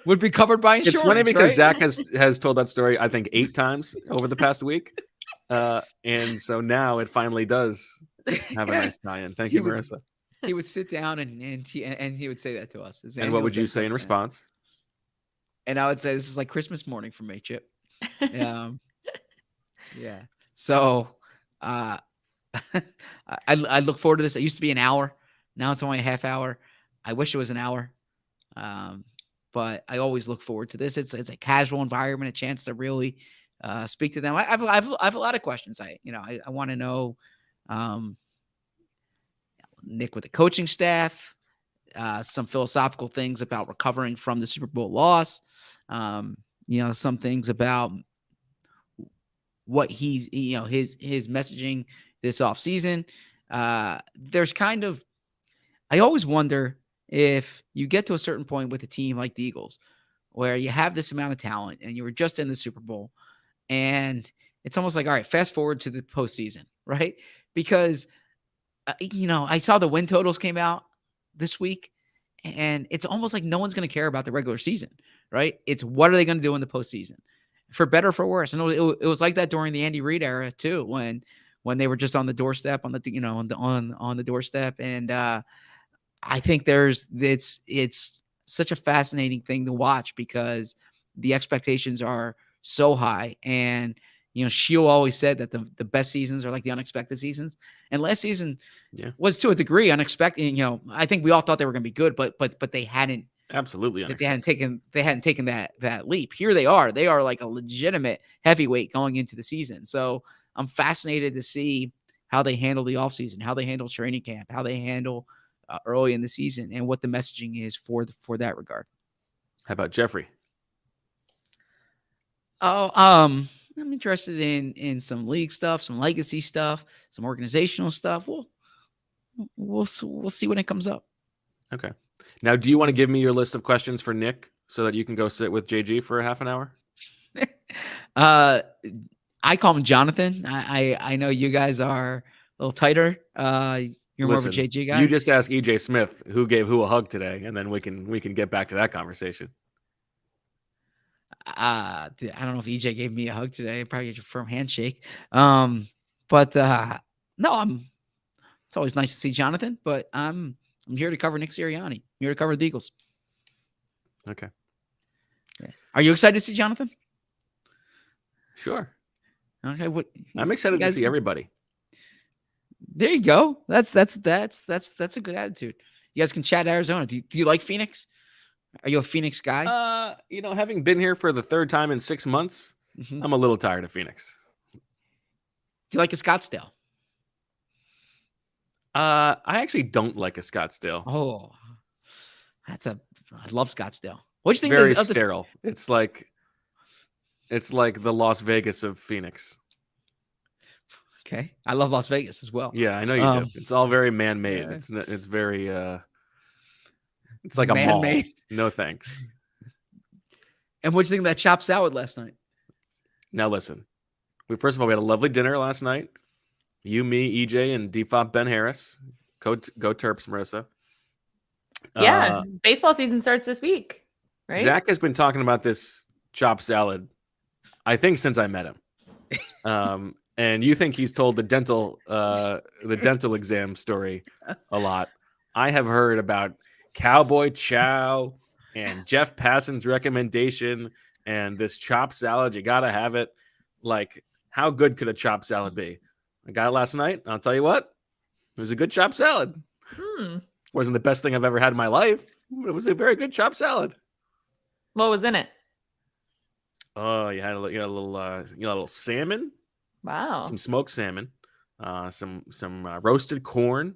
Would be covered by insurance. It's funny because right? Zach has told that story, I think, 8 times over the past week. And so now it finally does have a nice tie-in. Thank you, Marissa. He would sit down and he would say that to us. And what would you say in response? And I would say, this is like Christmas morning for me, Chip. Yeah. So I look forward to this. It used to be an hour. Now it's only a half hour. I wish it was an hour. But I always look forward to this. It's a casual environment, a chance to really speak to them. I have a lot of questions. I want to know Nick with the coaching staff, some philosophical things about recovering from the Super Bowl loss. Some things about what he's, his messaging this offseason. There's kind of, I always wonder if you get to a certain point with a team like the Eagles, where you have this amount of talent and you were just in the Super Bowl, and it's almost like, all right, fast forward to the postseason, right? Because, I saw the win totals came out this week, and it's almost like no one's going to care about the regular season, right? It's what are they going to do in the postseason, for better or for worse. And it was like that during the Andy Reid era too, when they were just on the doorstep, on the doorstep. And I think it's such a fascinating thing to watch because the expectations are so high. And Sheil always said that the best seasons are like the unexpected seasons. And last season was to a degree unexpected. I think we all thought they were going to be good, but they hadn't. Absolutely. They hadn't taken that leap. Here they are. They are like a legitimate heavyweight going into the season. So I'm fascinated to see how they handle the offseason, how they handle training camp, how they handle early in the season, and what the messaging is for that regard. How about Jeffrey? Oh, I'm interested in some league stuff, some legacy stuff, some organizational stuff. We'll see when it comes up. Okay. Now, do you want to give me your list of questions for Nick so that you can go sit with JG for a half an hour? I call him Jonathan. I know you guys are a little tighter. You're more of a JG guy. You just ask EJ Smith who gave who a hug today, and then we can get back to that conversation. I don't know if EJ gave me a hug today. Probably a firm handshake. But no, it's always nice to see Jonathan. But I'm here to cover Nick Sirianni. I'm here to cover the Eagles. Okay. Are you excited to see Jonathan? Sure. Okay. I'm excited to see everybody. There you go. That's a good attitude. You guys can chat Arizona. Do you like Phoenix? Are you a Phoenix guy? Having been here for the third time in 6 months, Mhm. I'm a little tired of Phoenix. Do you like a Scottsdale? I actually don't like a Scottsdale. Oh, I love Scottsdale. What do you think Very of the sterile. It's like the Las Vegas of Phoenix. Okay, I love Las Vegas as well. Yeah, I know you do. It's all very man-made. yeah. It's very it's like a Man-made. mall. No thanks. And what do you think of that chopped salad last night? Now listen. First of all, we had a lovely dinner last night. You, me, EJ, and Defop Ben Harris. Go Terps, Marissa. Yeah, baseball season starts this week, right? Zach has been talking about this chopped salad, I think, since I met him. And you think he's told the dental exam story a lot. I have heard about Cowboy Chow and Jeff Passan's recommendation and this chopped salad. You got to have it. Like, how good could a chopped salad be? I got it last night. I'll tell you what, it was a good chopped salad. Wasn't the best thing I've ever had in my life, but it was a very good chopped salad. What was in it? Oh, you had a little salmon. Wow. Some smoked salmon, some roasted corn,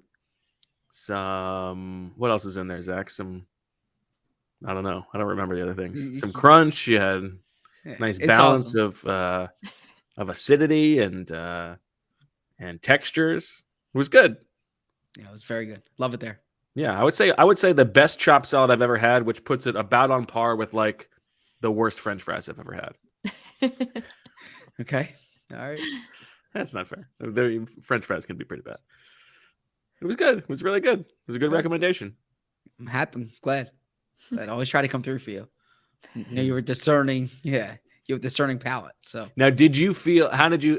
some what else is in there, Zach? I don't know. I don't remember the other things. Some crunch. You had nice It's balance awesome. of acidity and textures. It was good. Yeah, it was very good. Love it there. Yeah, I would say the best chopped salad I've ever had, which puts it about on par with like the worst French fries I've ever had. Okay. All right. That's not fair. French fries can be pretty bad. It was good. It was really good. It was a good recommendation. I'm happy. I'm glad. I always try to come through for you. You know, you were discerning. Yeah. You have a discerning palate. So Now,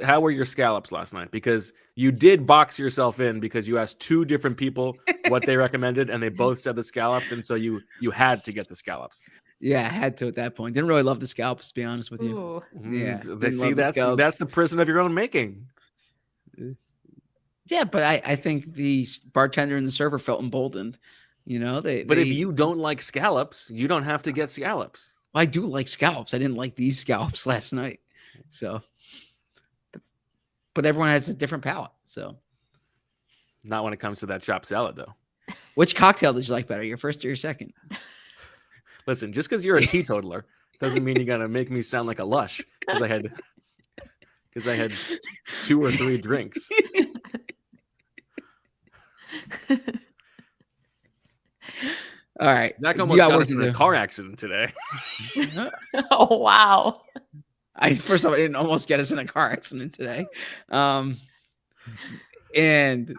how were your scallops last night? Because you did box yourself in because you asked two different people what they recommended and they both said the scallops. And so you had to get the scallops. yeah, I had to at that point. Didn't really love the scallops, to be honest with you. Ooh. Yeah. See, didn't love the scallops. that's the prison of your own making. Yeah, but I think the bartender and the server felt emboldened. You know, But if you don't like scallops, you don't have to get scallops. I do like scallops. I didn't like these scallops last night. So, but everyone has a different palate. So, Not when it comes to that chopped salad, though. which cocktail did you like better, your first or your second? Listen, just because you're a teetotaler doesn't mean you gotta make me sound like a lush because I had 2 or 3 drinks. All right. Zach You almost got got work us to in a do. car accident today. Oh, wow. First of all, I didn't almost get us in a car accident today. And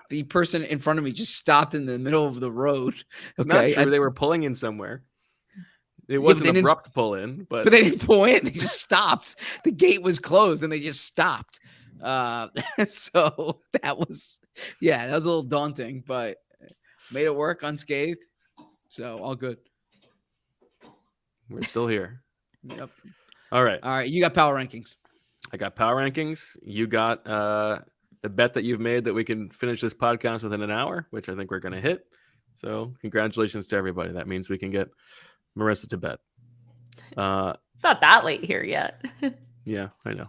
the person in front of me just stopped in the middle of the road. Okay. Not sure they were pulling in somewhere. It but wasn't they didn't- abrupt pull in, but But they didn't pull in. They just stopped. The gate was closed and they just stopped. So that was a little daunting, but made it work unscathed. So all good. we're still here. Yep. All right. All right. You got power rankings. I got power rankings. You got the bet that you've made that we can finish this podcast within an hour, which I think we're going to hit. So congratulations to everybody. That means we can get Marissa to bed. It's not that late here yet. Yeah, I know.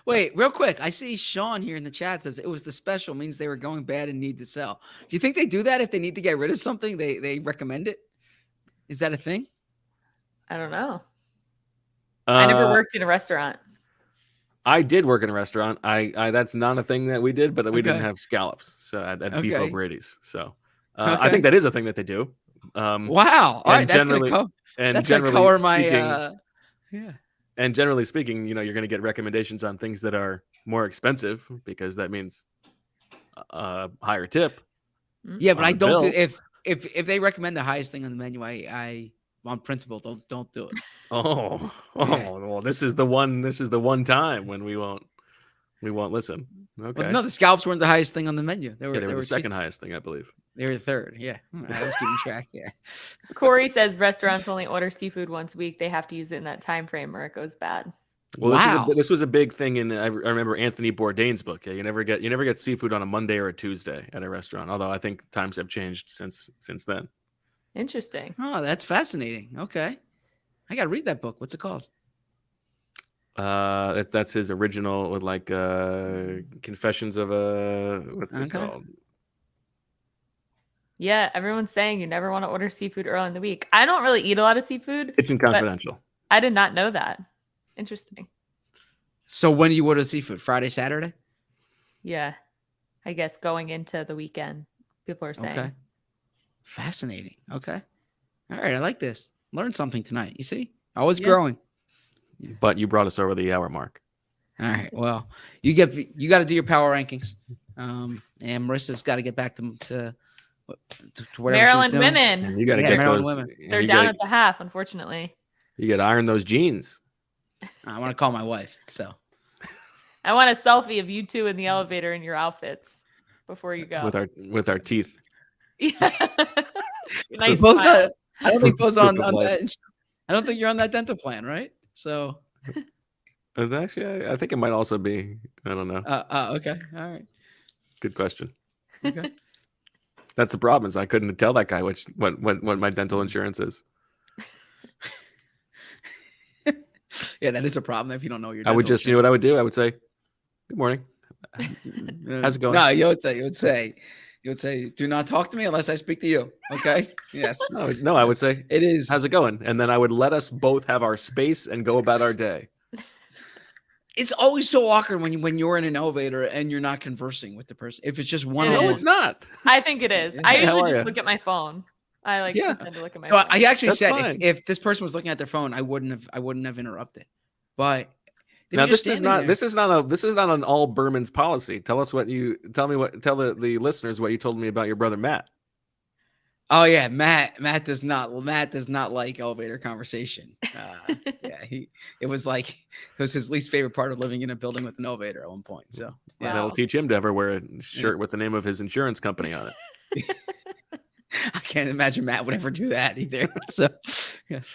Wait, real quick. I see Sean here in the chat says it was the special, means they were going bad and need to sell. Do you think they do that if they need to get rid of something? They recommend it? Is that a thing? I don't know. I never worked in a restaurant. I did work in a restaurant. I that's not a thing that we did, but we didn't Okay. have scallops. So at Beef Okay. O'Brady's. So I Okay. think that is a thing that they do. Wow. All right. That's going to color my. Yeah. And generally speaking, you're going to get recommendations on things that are more expensive because that means higher tip. Yeah, but on I the don't do bill. if they recommend the highest thing on the menu, I on principle don't do it. Oh, Yeah. well, this is the one time when we won't listen. Okay. Well, no, the scallops weren't the highest thing on the menu. They were they were the cheap. second highest thing, I believe. They were the third. Yeah, I was keeping track. Yeah. Corey says restaurants only order seafood once a week. They have to use it in that time frame or it goes bad. Well, Wow. this was a big thing in I remember Anthony Bourdain's book. Yeah, you never get seafood on a Monday or a Tuesday at a restaurant. Although I think times have changed since then. Interesting. Oh, that's fascinating. Okay. I got to read that book. What's it called? That's his original with like Confessions of a what's it Okay. called? Yeah, everyone's saying you never want to order seafood early in the week. I don't really eat a lot of seafood. Kitchen but Confidential. I did not know that. Interesting. So when do you order seafood? Friday, Saturday? Yeah. I guess going into the weekend, people are saying. Okay. Fascinating. Okay. All right. I like this. Learned something tonight. You see? Always Yeah. growing. But you brought us over the hour mark. All right. Well, you got to do your power rankings. And Marissa's got to get back to whatever Maryland she's doing. women. And you got to Yeah, get Maryland those. women. They're you down gotta, at the half, unfortunately. You got to iron those jeans. I want to call my wife. So I want a selfie of you two in the elevator in your outfits before you go. with our teeth. Yeah. Nice Bo's smile. not, I don't think Bo's on Proof of life. that. I don't think you're on that dental plan, right? So Actually, I think it might also be. I don't know. okay. All right. Good question. Okay. That's the problem is I couldn't tell that guy what my dental insurance is. Yeah, that is a problem if you don't know your I would dental just, you know what I would do? I would say, "Good morning. insurance. How's it going?" No, you would say, do not talk to me unless I speak to you. Okay. Yes. No, I would say, It is. "How's it going?" And then I would let us both have our space and go about our day. It's always so awkward when you're in an elevator and you're not conversing with the person. If it's just one It on No, one. it's not. I think it is. Yeah. I Hey, how usually are just ya? look at my phone. I Yeah. pretend to look at my So phone. I actually That's said fine. if this person was looking at their phone, I wouldn't have interrupted. But they Now were just this is standing not there. this is not an all Berman's policy. Tell the listeners what you told me about your brother Matt. Oh yeah, Matt does not like elevator conversation. Yeah, it was his least favorite part of living in a building with an elevator at one point. So And yeah, that'll teach him to ever wear a shirt with the name of his insurance company on it. I can't imagine Matt would ever do that either. So yes.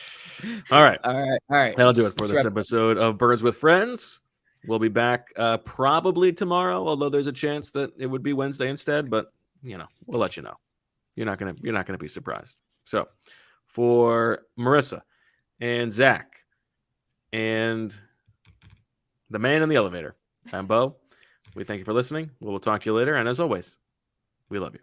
All right. All right. That'll do it for Let's this wrap- episode of Birds with Friends. We'll be back probably tomorrow, although there's a chance that it would be Wednesday instead. But we'll let you know. You're not gonna be surprised. So, for Marissa and Zach and the man in the elevator, I'm Bo. We thank you for listening. We'll talk to you later, and as always, we love you.